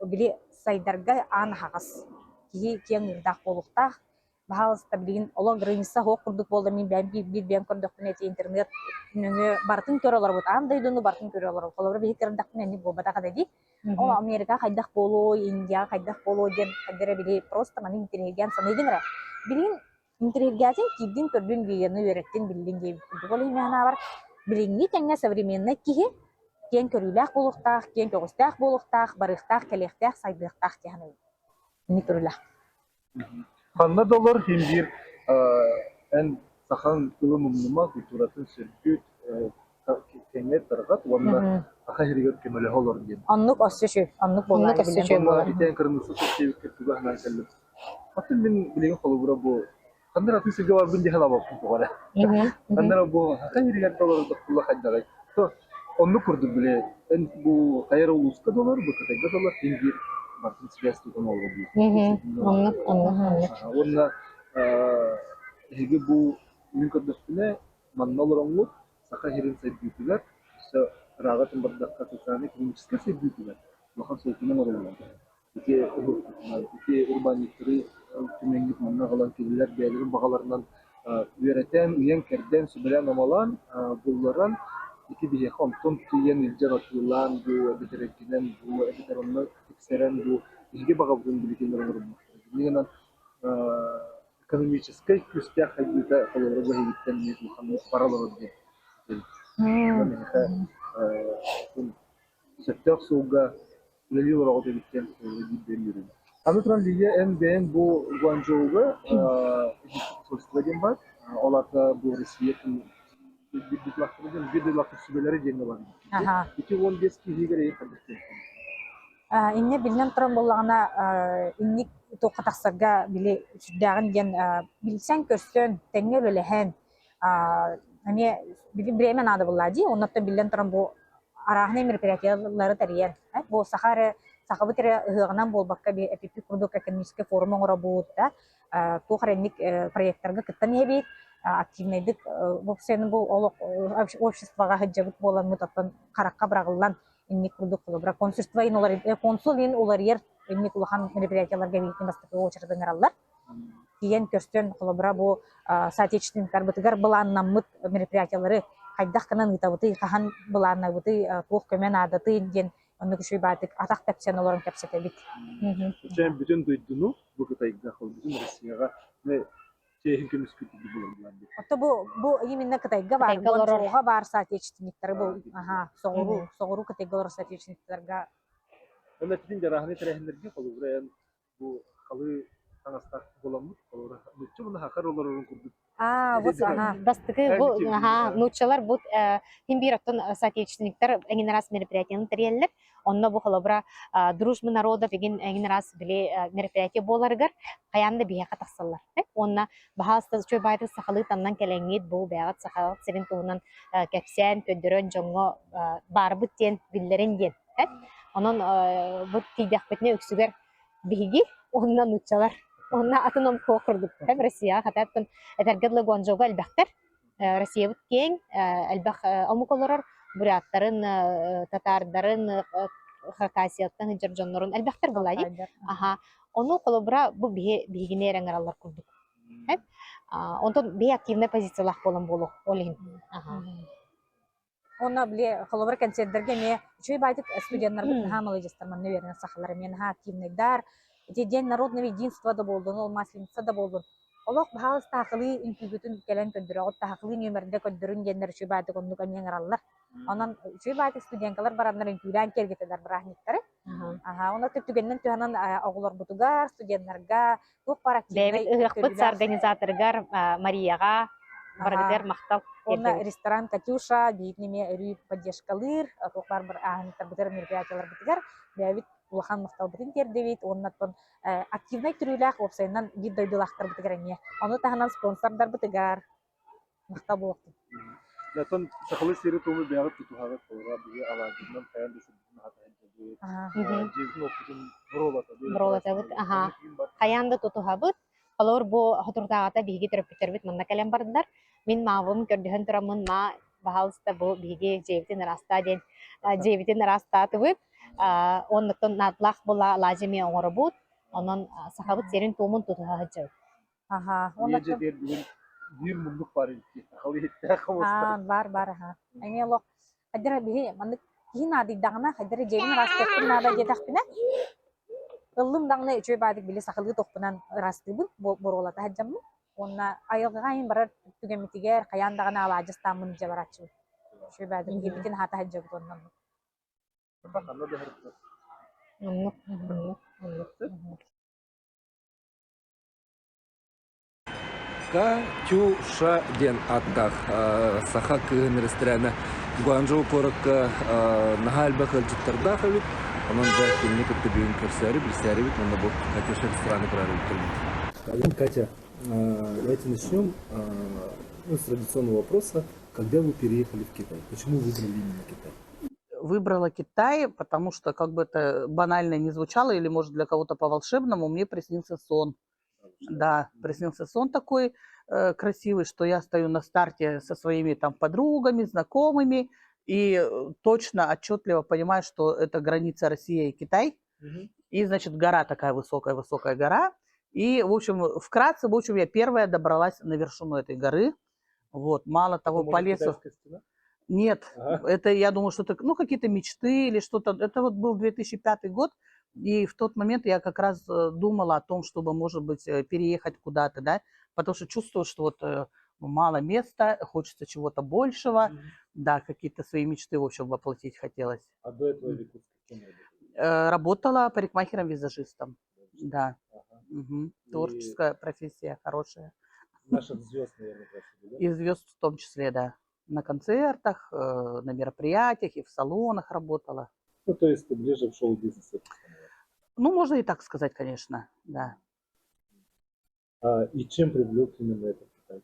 били сайдарга ан хагас киһи кең ирдак болуктах баал стабилин олог граница хок курдук болду мен бир бен көрдөктүн эти интернет нөңө бартын көрөлөр бут андайдыны бартын көрөлөр колор бир кердактын эни болбата кадади ол Америка хайдак болуу Индия хайдак болуу ден кадере били просто мани интернетген саныйдыңра билин интернетгазин кидин көрдүн бигени өрөттүн билдин деп курдук ол механа бар билинги теңе современный киһи кең көрүләк болуктах кең көгөстәк болуктах барыктах келектах сайдыктах тяны ни көрүләк Ханна доллар химбир эн сахан кылымымныма культуратын сөргүт кеңе таргат ванна аха хиригер кемеле холор дем. Аннук оссөшү, аннук болар. Итен кырмысы сүйүк туга хана келип. Атын мен билеген холобура бу. Кандай атын сиге бар бин дихала бап тугара. Кандай бу аха хиригер доллар докула хаддагай. То Онну курду биле. Эн бу кайра улуска долар, бу катайга долар, ингир бартын связь тутун олго бу. Онна эге бу мен көрдөстүнө маннолоңлук сака херин сайбүтүлөр, рагатын бардакка социально-экономический сайбүтүлөр. Лохан сойтунун оролуна. Ити урбаниттери түмеңгит манна калан келилер бээлерин багаларынан үйрөтен, үйен керден сүбелен амалан, булларан ити бие хомтон түйен илжен атылан, бу эбетерекинен, бу эбетеронны тексерен, бу илге бага бүгүн билгендер оролуна. Негенен экономический күстә хайдыта колоры бәһиттен не булган паралар дип. Сектор суга лелилер агы биткән дип. Анутран лия НБН бу Гуанчжоуга соцлаген бар. Аларда бу Россиянын бидлахтырдын сүбеләре дигән бар. 2015 кигәре якынды. Инне билнен туран боллагана инник тоққа тақсырға биле сүрдәғін ден билсен көрсен тәңгел өліхен ане билin біремен ады боллади, оннаттан билен туран бұл арахны мероприятиялары тәриян. Бұл сақары сақабы тәрі ұғынан бол баққа бі эпипи құрдық экономический форумын ұра болуды. Тоқар әнік проекттарға күттан ебейт, активнайдық. Бұл сенің бұл обществоға хыджабыт болан мұтаттан қараққа бірағылан инник құрдық болу. Консульство ин олар, консул ин олар ер инник улахан мероприятияларға бейтін бастықы очырдың аралар. Кейін көрстен қолабыра бұл соотечественниктар бұтығар бұланнан мұт мероприятиялары қайдақ қынан ұтабыты, қахан бұланна бұты, тоқ көмен адаты ден оны күші бәдік атақ тәпсен оларын тәпсеті бит. Чәйін бүтін дойдыну, бұл қытайға қол бүтін Россияға чейін көміс күтіді болуылан бит. Отто бұл именно қытайға бар, Гуанчжоуға бар соотечественниктары бұл соғыру қытайға олар соотечественниктарға. Онда тидин жараханы тәрәхіндерге қолу бұрайын бұл қалы таңастар боламыз, нүтчі бұны хақар оларын күрдік. Бастығы бұл нұтчалар бұл химбираттың соотечественниктар әңін раз мероприятияны тәрелілер. Онна бұл қолабыра дружбы народов егін әңін раз біле мероприятия боларығар қаянды бияқа тақсалар. Онна бағалысты чөй байды сақалы таннан кәләңет бұл бәғат сақалық серін туғынан кәпсен, көндірін, жоңы бар бұттен, білдерін ден. Onun bu tiydaq betine öksüger bihi ondan uçalar. Ondan atınım kokurduk. Hem Rusya hatta etergadlı Guanzhou'ga elbaqtar. Rusya bit keng elbaq amuqolarar buryatların, tatarların, Hakasiyattan hıcarjonların elbaqtar bulaydı. Onu kolobra bu bihigine rangarallar kurduk. Hep ondan bir aktivne pozisiyalar bolan bolu olin. Ona bile kolobra konserlerge me чүй байтык студенттар бит хамалы жастарман наверное сахалар мен активныйдар. Ден народного единства да болду, ол масленица да болду. Олох баалыс тахылы институтун келен көндүрө, тахылы нөмерде көндүрүн дендер чүй байтык ондук эмеңараллар. Онан чүй байтык студенткалар барандар интүлән кергетелер брахниктары. Она түгеннен түһанан оглор бутугар студенттарга топ пара Дэвид ыгыппыт организаторгар Марияга баргыдер мактап. Онна ресторан Катюша, бейтнеме рүй поддержкалыр, тоқпар бір ағынтар мероприятиялар бітігер, бәвит улахан мақтал бітін тердевейт, оннаттан активнай түріләқ опсайынан бит дойдылақтар бітігер әне. Оны тағынан спонсордар бітігер мақтал болуқты. Затон сақылы сері томы бәғыт тұтуғаға қолға біге аладығынан қаян дөсілдігін хата әнтеді. Жевдің оқытын Бұролата бұд. Қаянды тұтуға бұд. Олар бұл ғытырдағата бігі түріппетер бұд мұнда кәлем бардылар. Мен мавым көрдіғін тұрамын ма бағалыста бұл біге жевітін раста ден жевітін раста тұбыд. Оннықтың надлақ бұла лажеме оңыры бұд. Онын сақабыт серін томын тұтуға ғыджауд. Еже дердігін бір мұндық бар елке. Қалы етті қамысты. Бар. Әне олық. Қадыра біге, мандық кейін адидағына қадыра жевін растықтың нада жетақпіне. Ылым даңны чөй бадық біле сақылғы тоқпынан растыбын, боролата хаджамын. Онна айылға айын барар түгемітігер, қаяндағына алажыстамын жабаратшы. Чөй бадық ебітін хата хаджабыд оннан. Катюша ден аттақ саха кығын рестораны Гуанчжоу корыққа нағалбақ әлжіттарда қабит. Onun da filmi kıttı büyük körseri, bir seri bit, onda bu Катюша рестораны прорабатывали. Катя, давайте начнем с традиционного вопроса. Когда вы переехали в Китай? Почему выбрали именно Китай? выбрала Китай, потому что, как бы это банально не звучало, или, может, для кого-то по-волшебному, мне приснился сон. Да, приснился сон такой красивый, что я стою на старте со своими там подругами, знакомыми, и точно, отчетливо понимаю, что это граница России и Китай. И, значит, гора такая высокая-высокая гора. И, в общем, вкратце, в общем, я первая добралась на вершину этой горы. Вот, мало того, по лесу. Нет, Ага. это, я думаю, что это, ну, какие-то мечты или что-то. Это вот был 2005 год, и в тот момент я как раз думала о том, чтобы, может быть, переехать куда-то, да, потому что чувствую, что вот мало места, хочется чего-то большего, да, какие-то свои мечты, в общем, воплотить хотелось. А до этого в Якутске кем работали? Работала парикмахером-визажистом, да. Ага. Мгм. И Творческая профессия хорошая. наших звезд, наверное, красили, да? И звезд в том числе, да. На концертах, на мероприятиях и в салонах работала. Ну, то есть ты ближе в шоу-бизнес. Ну, можно и так сказать, конечно, да. И чем привлек именно этот Китай?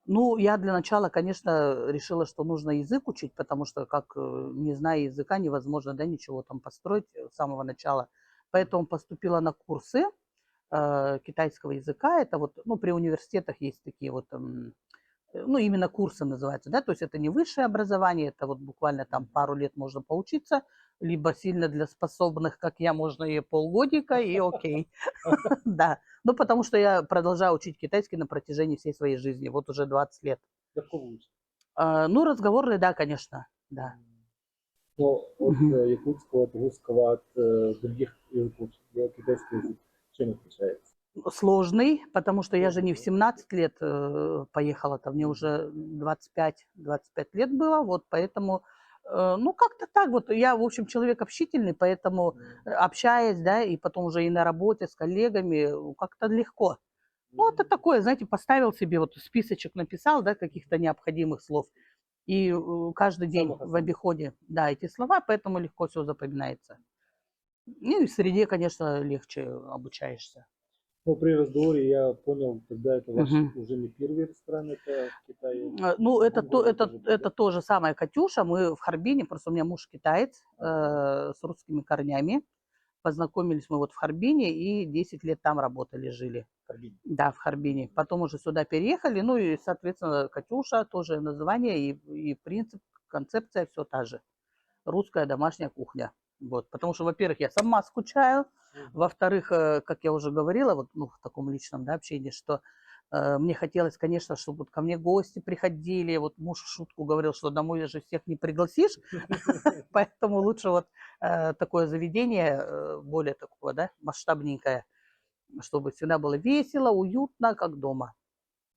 Ну, я для начала, конечно, решила, что нужно язык учить, потому что, как не зная языка, невозможно, да, ничего там построить с самого начала. Поэтому поступила на курсы китайского языка. Это вот, ну, при университетах есть такие вот, ну, именно курсы называются, да, то есть это не высшее образование, это вот буквально там пару лет можно поучиться, либо сильно для способных, как я, можно и полгодика, и окей. Да, ну, потому что я продолжаю учить китайский на протяжении всей своей жизни, вот уже 20 лет. Какого учат? Ну, разговорный, да, конечно, да. Но от Мгм. якутского, от русского, от других языков, китайский язык чем отличается? Сложный, потому что я же не в Сложный, 17 лет поехала-то, мне уже 25 лет было, вот, поэтому, ну, как-то так вот, я, в общем, человек общительный, поэтому, общаясь, да, и потом уже и на работе с коллегами, как-то легко. Ну, это такое, знаете, поставил себе, вот списочек написал, да, каких-то необходимых слов, и каждый день Самых в основных. обиходе, да, эти слова, поэтому легко все запоминается. Ну, и в среде, конечно, легче обучаешься. Ну, при разговоре я понял, тогда это ваш Мгм. уже не первый ресторан, это в Китае. Ну, В это другом городе тоже был, это да? то же самое Катюша. Мы в Харбине, просто у меня муж китаец Ага. с русскими корнями. Познакомились мы вот в Харбине и 10 лет там работали, жили. В Харбине. Да, в Харбине. Потом уже сюда переехали. Ну и, соответственно, Катюша, тоже название и принцип, концепция все та же. Русская домашняя кухня. Вот. Потому что, во-первых, я сама скучаю. Во-вторых, как я уже говорила, вот, ну, в таком личном, да, общении, что мне хотелось, конечно, чтобы вот ко мне гости приходили. Вот муж в шутку говорил, что домой же всех не пригласишь. Поэтому лучше вот такое заведение, более такое, да, масштабненькое, чтобы всегда было весело, уютно, как дома.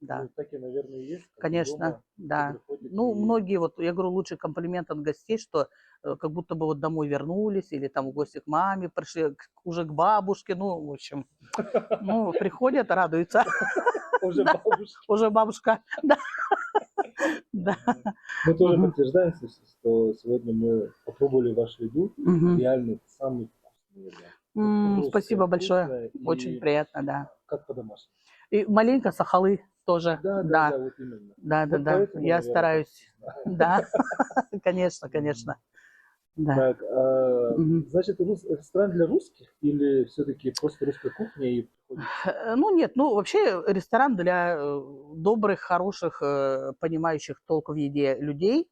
Да, Ну, так и, наверное, есть. Как конечно, дома, да. все приходят Ну, и многие, вот, я говорю, лучший комплимент от гостей, что как будто бы вот домой вернулись, или там в гости к маме пришли, уже к бабушке, ну, в общем, ну, приходят, радуются. уже Да, бабушки. уже бабушка, да, да. Мы тоже Мгм. подтверждаем, что сегодня мы попробовали вашу еду. Мгм. Реально самый вкусный еда. Вот русская, Спасибо большое, вкусная очень и приятно, да. как по-домашнему. И маленько сахалы тоже, Да, да, да, да, вот именно. да, да, Вот да, поэтому, я наверное, стараюсь, так вкусно. да, конечно, конечно, да. Так, Мгм. значит, ресторан для русских или все-таки просто русская кухня и приходится? Ну нет, ну вообще ресторан для добрых, хороших, понимающих толк в еде людей.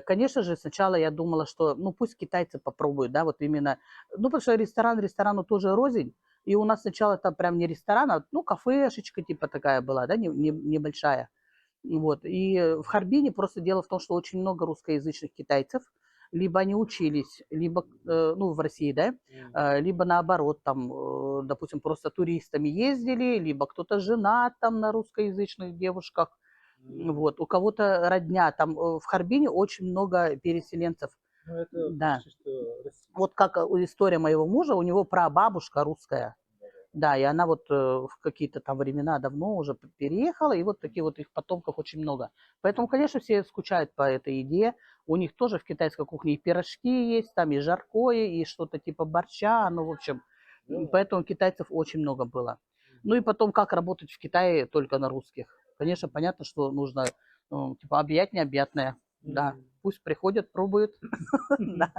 Конечно же, сначала я думала, что, ну, пусть китайцы попробуют, да, вот именно, ну, потому что ресторан ресторану тоже рознь, и у нас сначала это прям не ресторан, а, ну, кафешечка типа такая была, да, небольшая. Вот, и в Харбине просто дело в том, что очень много русскоязычных китайцев, либо они учились, либо, ну, в России, да, либо наоборот, там, допустим, просто туристами ездили, либо кто-то женат там на русскоязычных девушках, вот, у кого-то родня, там в Харбине очень много переселенцев, Ну, это да. почти что Россия. Вот как история моего мужа, у него прабабушка русская, да, и она вот в какие-то там времена давно уже переехала, и вот таких вот их потомков очень много. Поэтому, конечно, все скучают по этой еде. У них тоже в китайской кухне и пирожки есть, там и жаркое, и что-то типа борща, ну, в общем, поэтому китайцев очень много было. Ну и потом, как работать в Китае только на русских? Конечно, понятно, что нужно, ну, типа, объять необъятное. Да, пусть приходят, пробуют. Да.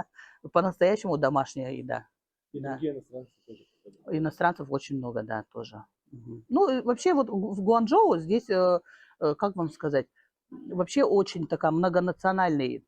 По-настоящему домашняя еда. И Да. другие иностранцы тоже. Иностранцев очень много, да, тоже. Ну, и вообще вот в Гуанчжоу здесь, как вам сказать, вообще очень такая многонациональный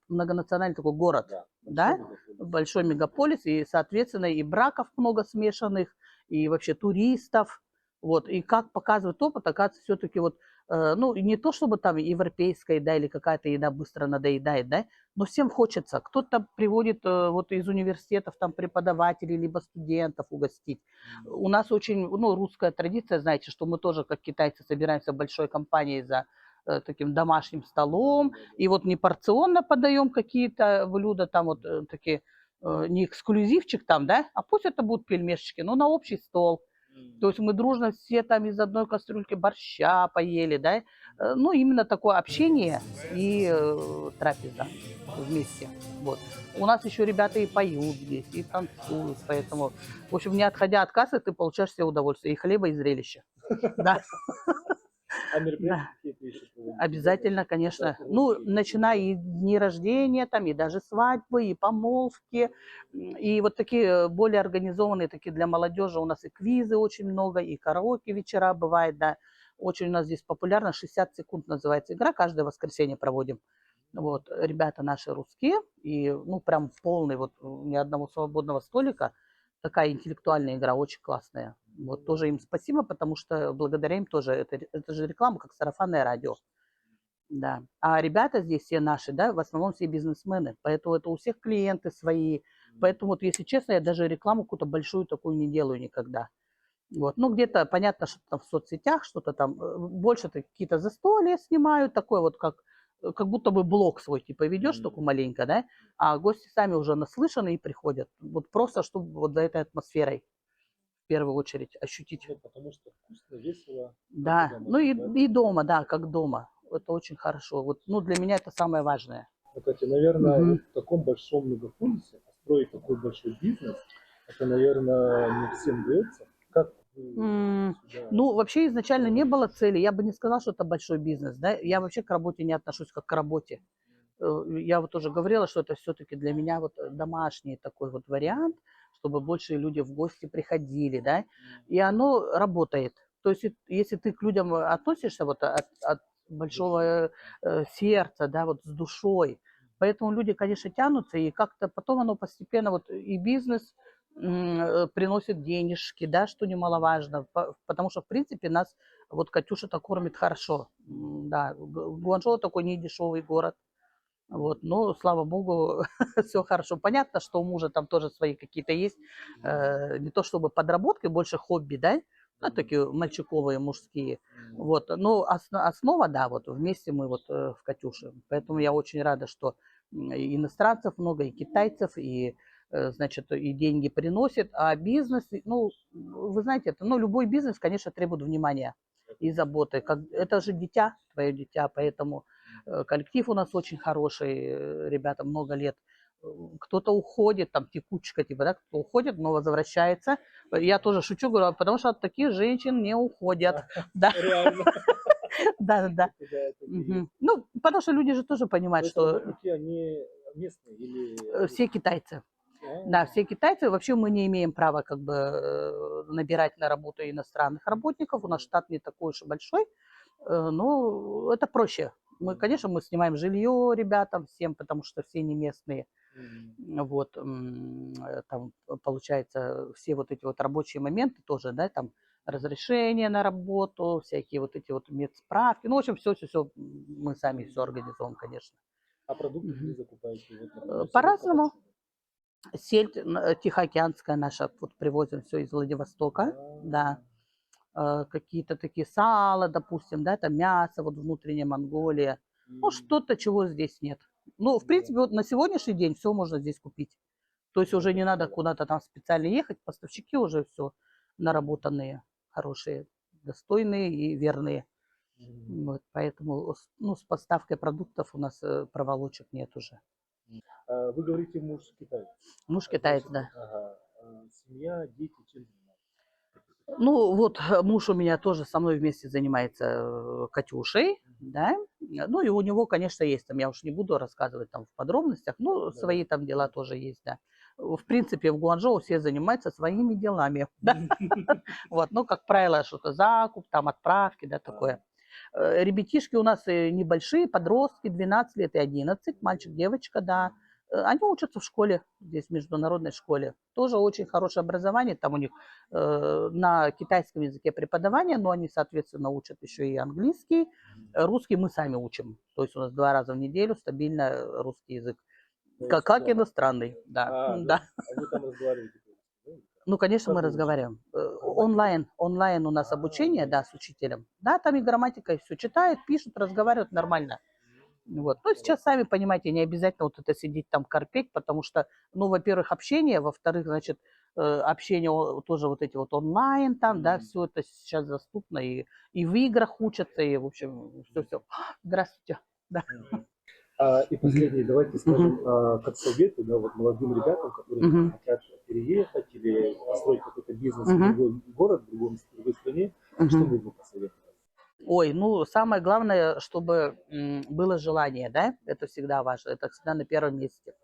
такой город, да, большой мегаполис, и, соответственно, и браков много смешанных, и вообще туристов, вот, и как показывает опыт, оказывается, все-таки вот, ну, не то чтобы там европейская еда или какая-то еда быстро надоедает, да, но всем хочется. Кто-то приводит вот из университетов там преподавателей либо студентов угостить. У нас очень, ну, русская традиция, знаете, что мы тоже, как китайцы, собираемся в большой компанией за таким домашним столом, и вот не порционно подаем какие-то блюда, там вот такие, не эксклюзивчик там, да, а пусть это будут пельмешечки, но на общий стол. То есть мы дружно все там из одной кастрюльки борща поели, да, ну, именно такое общение и трапеза вместе, вот. У нас еще ребята и поют здесь, и танцуют, поэтому, в общем, не отходя от кассы, ты получаешь все удовольствие, и хлеба, и зрелища, да. А мероприятия Да. какие-то еще проводите? Обязательно, конечно. Ну, начиная и дни рождения, там, и даже свадьбы, и помолвки, и вот такие более организованные, такие для молодежи у нас и квизы очень много, и караоке вечера бывает, да. Очень у нас здесь популярно, 60 секунд называется игра, каждое воскресенье проводим. Вот, ребята наши русские, и, ну, прям полный, вот, ни одного свободного столика, такая интеллектуальная игра, очень классная. Вот тоже им спасибо, потому что благодаря им тоже, это же реклама, как сарафанное радио. Да. А ребята здесь все наши, да, в основном все бизнесмены, поэтому это у всех клиенты свои. Поэтому, вот, если честно, я даже рекламу какую-то большую такую не делаю никогда. Вот. Ну, где-то, понятно, что там в соцсетях, что-то там, больше какие-то застолья снимают, такой вот, как будто бы блог свой, типа, ведешь только маленько, да, а гости сами уже наслышаны и приходят. Вот просто, чтобы вот за этой атмосферой в первую очередь ощутить. Ну, потому что вкусно, весело. Да, Дома, ну и, да? и дома, да, как дома. Это очень хорошо. Вот, ну, для меня это самое важное. Ну, Катя, наверное, Мгм. вот в таком большом мегаполисе построить такой большой бизнес, это, наверное, не всем дается. Как вы сюда? Ну, вообще изначально не было цели. Я бы не сказала, что это большой бизнес, да. Я вообще к работе не отношусь как к работе. Я вот уже говорила, что это все-таки для меня вот домашний такой вот вариант, чтобы больше люди в гости приходили, да, и оно работает. То есть, если ты к людям относишься вот от большого сердца, да, вот с душой, поэтому люди, конечно, тянутся, и как-то потом оно постепенно вот и бизнес приносит денежки, да, что немаловажно, потому что, в принципе, нас вот Катюша-то кормит хорошо, да, Гуанчжоу такой не дешевый город. Вот, но, слава богу, все хорошо. Понятно, что у мужа там тоже свои какие-то есть, не то чтобы подработки, больше хобби, да, ну, такие мальчиковые, мужские. Вот, но основа, да, вот вместе мы вот в Катюше. Поэтому я очень рада, что и иностранцев много, и китайцев, и, значит, и деньги приносит, а бизнес, ну, вы знаете, это, ну, любой бизнес, конечно, требует внимания и заботы. Это же дитя, твое дитя, поэтому коллектив у нас очень хороший, ребята много лет. Кто-то уходит, там текучка, типа, да, кто уходит, но возвращается. Я тоже шучу, говорю, потому что от таких женщин не уходят. Да, Реально. да, да. Да, это есть. Ну, потому что люди же тоже понимают, Это что работники, они местные или... все китайцы. А, Да, все китайцы. Вообще мы не имеем права как бы набирать на работу иностранных работников. У нас штат не такой уж и большой, но это проще. Мы, конечно, мы снимаем жилье ребятам всем, потому что все не местные. Вот, там, получается, все вот эти вот рабочие моменты тоже, да, там, разрешение на работу, всякие вот эти вот медсправки. Ну, в общем, все мы сами все организуем, конечно. А продукты где закупаете? Вот, например, По-разному. селедка, Сельдь тихоокеанская наша, вот привозим все из Владивостока, да. Какие-то такие сала, допустим, да, там мясо, вот внутренняя Монголия. Ну, что-то, чего здесь нет. Ну, в принципе, вот на сегодняшний день все можно здесь купить. То есть уже не надо куда-то там специально ехать, поставщики уже все наработанные, хорошие, достойные и верные. Вот, поэтому, ну, с поставкой продуктов у нас проволочек нет уже. А вы говорите, муж китаец? Муж китаец, да. Ага. А семья, дети, чем занимаются? Ну, вот муж у меня тоже со мной вместе занимается Катюшей, да, Ну и у него, конечно, есть там, я уж не буду рассказывать там в подробностях, но свои там дела тоже есть, да. В принципе, в Гуанчжоу все занимаются своими делами, да. Вот, ну, как правило, что-то закуп, там отправки, да, такое. Ребятишки у нас небольшие, подростки, 12 лет и 11, мальчик, девочка, да. Они учатся в школе, здесь, в международной школе. Тоже очень хорошее образование, там у них на китайском языке преподавание, но они, соответственно, учат еще и английский. Русский мы сами учим, то есть у нас 2 раза в неделю стабильно русский язык. Как иностранный, да. Да. А вы там разговариваете? Ну, конечно, мы Как вы разговариваем. Онлайн у нас обучение, да, с учителем. Да, там и грамматика, и все читают, пишут, разговаривают нормально. Вот. Ну, сейчас, сами понимаете, не обязательно вот это сидеть там корпеть, потому что, ну, во-первых, общение, во-вторых, значит, общение тоже вот эти вот онлайн там, да, все это сейчас доступно, и в играх учатся, и, в общем, все-все. Здравствуйте. Да. И последнее, давайте скажем, как советы, да, вот молодым ребятам, которые хотят переехать или построить какой-то бизнес в другой город, в другой стране, что вы бы посоветовали? Ой, ну, самое главное, чтобы было желание, да, это всегда важно, это всегда на первом месте.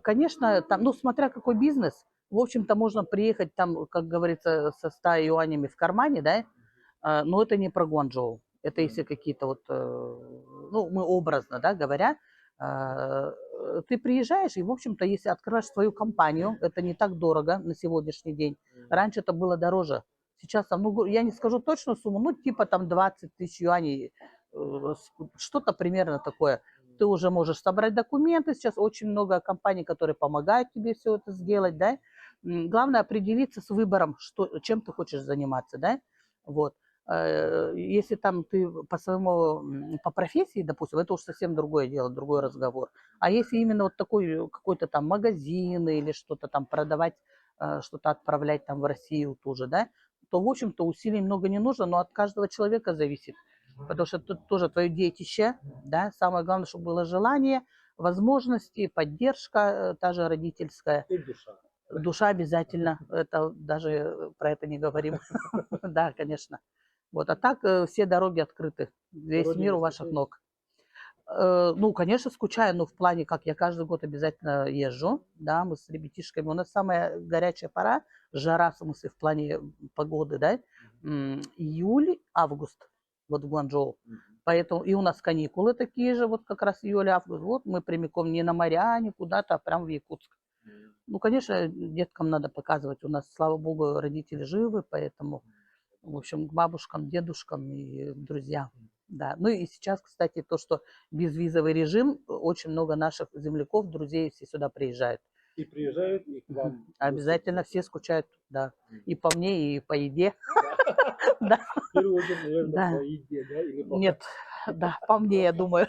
Конечно, там, ну, смотря какой бизнес, в общем-то, можно приехать там, как говорится, со 100 юанями в кармане, да, но это не про Гуанчжоу. Это если какие-то вот, ну, мы образно, да, говоря, ты приезжаешь, и, в общем-то, если открываешь свою компанию, это не так дорого на сегодняшний день. Раньше это было дороже. Сейчас там, ну, я не скажу точную сумму, ну, типа там 20 тысяч юаней, что-то примерно такое. Ты уже можешь собрать документы. Сейчас очень много компаний, которые помогают тебе все это сделать, да. Главное определиться с выбором, чем ты хочешь заниматься, да. Вот. Если там ты по профессии, допустим, это уж совсем другое дело, другой разговор. А если именно вот такой какой-то там магазин или что-то там продавать, что-то отправлять там в Россию тоже, да, то, в общем-то, усилий много не нужно, но от каждого человека зависит. Потому что тут тоже твое детище, да, самое главное, чтобы было желание, возможности, поддержка, та же родительская. И душа. Душа обязательно, это даже про это не говорим. Да, конечно. Вот, а так все дороги открыты, весь мир у ваших ног. Ну, конечно, скучаю, но в плане, как я каждый год обязательно езжу, да, мы с ребятишками. У нас самая горячая пора, жара, в смысле, в плане погоды, да, июль, август, вот в Гуанчжоу. Поэтому и у нас каникулы такие же, вот как раз июль-август. Вот мы прямиком не на моря, ни куда-то, а прям в Якутск. Ну, конечно, деткам надо показывать. У нас, слава богу, родители живы, поэтому, в общем, к бабушкам, дедушкам и друзьям. Да. Ну и сейчас, кстати, то, что безвизовый режим, очень много наших земляков, друзей все сюда приезжают. И приезжают, и к вам. Обязательно все скучают, да. И по мне, и по еде. Да. В первую очередь, наверное, Да. по еде, да? Или по... Нет, да, по мне, я думаю.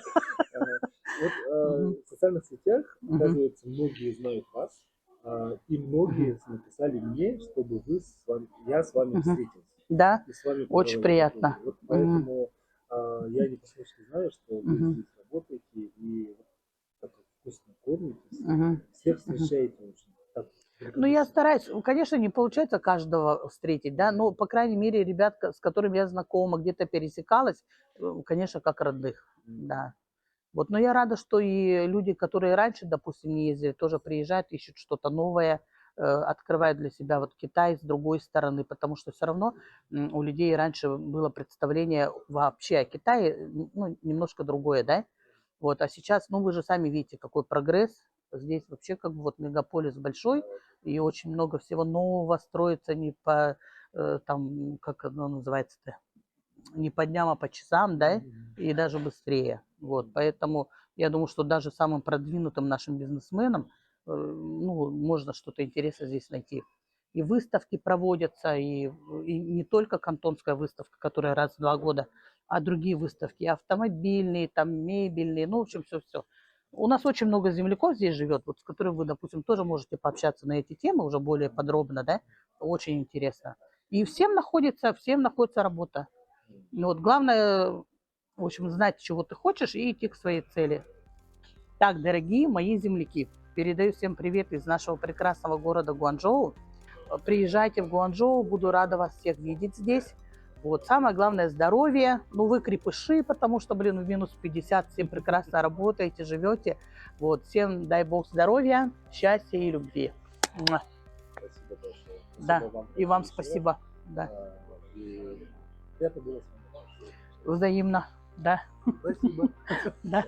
Вот в социальных сетях, оказывается, многие знают вас, и многие написали мне, чтобы я с вами встретился. Да, И с вами очень поговорил. приятно. Вот поэтому я непосредственно знаю, что вы здесь работаете и так вкусно кормите, всех встречаете очень. Так, Ну, я стараюсь, конечно, не получается каждого встретить, да, но, по крайней мере, ребят, с которыми я знакома, где-то пересекалась, конечно, как родных, да. Вот, но я рада, что и люди, которые раньше, допустим, не ездили, тоже приезжают, ищут что-то новое, открывают для себя вот Китай с другой стороны, потому что все равно у людей раньше было представление вообще о Китае, ну, немножко другое, да. Вот, а сейчас, ну, вы же сами видите, какой прогресс. Здесь вообще как бы вот мегаполис большой, и очень много всего нового строится не по, там, как оно называется-то, не по дням, а по часам, да, и даже быстрее. Вот, поэтому я думаю, что даже самым продвинутым нашим бизнесменам, ну, можно что-то интересное здесь найти. И выставки проводятся, и не только кантонская выставка, которая раз в 2 года, а другие выставки, автомобильные, там, мебельные, ну, в общем, все-все. У нас очень много земляков здесь живет, вот, с которыми вы, допустим, тоже можете пообщаться на эти темы уже более подробно, да, очень интересно. И всем находится работа. Ну, вот главное, в общем, знать, чего ты хочешь, и идти к своей цели. Так, дорогие мои земляки, передаю всем привет из нашего прекрасного города Гуанчжоу. Приезжайте в Гуанчжоу, буду рада вас всех видеть здесь. Вот, самое главное здоровье. Ну, вы крепыши, потому что, блин, в минус 50 всем прекрасно работаете, живете. Вот, всем дай бог здоровья, счастья и любви. Муа. Спасибо большое. Да, Спасибо и вам большое. спасибо. Да. И приятно было с вами. Взаимно. Да. Спасибо. Да.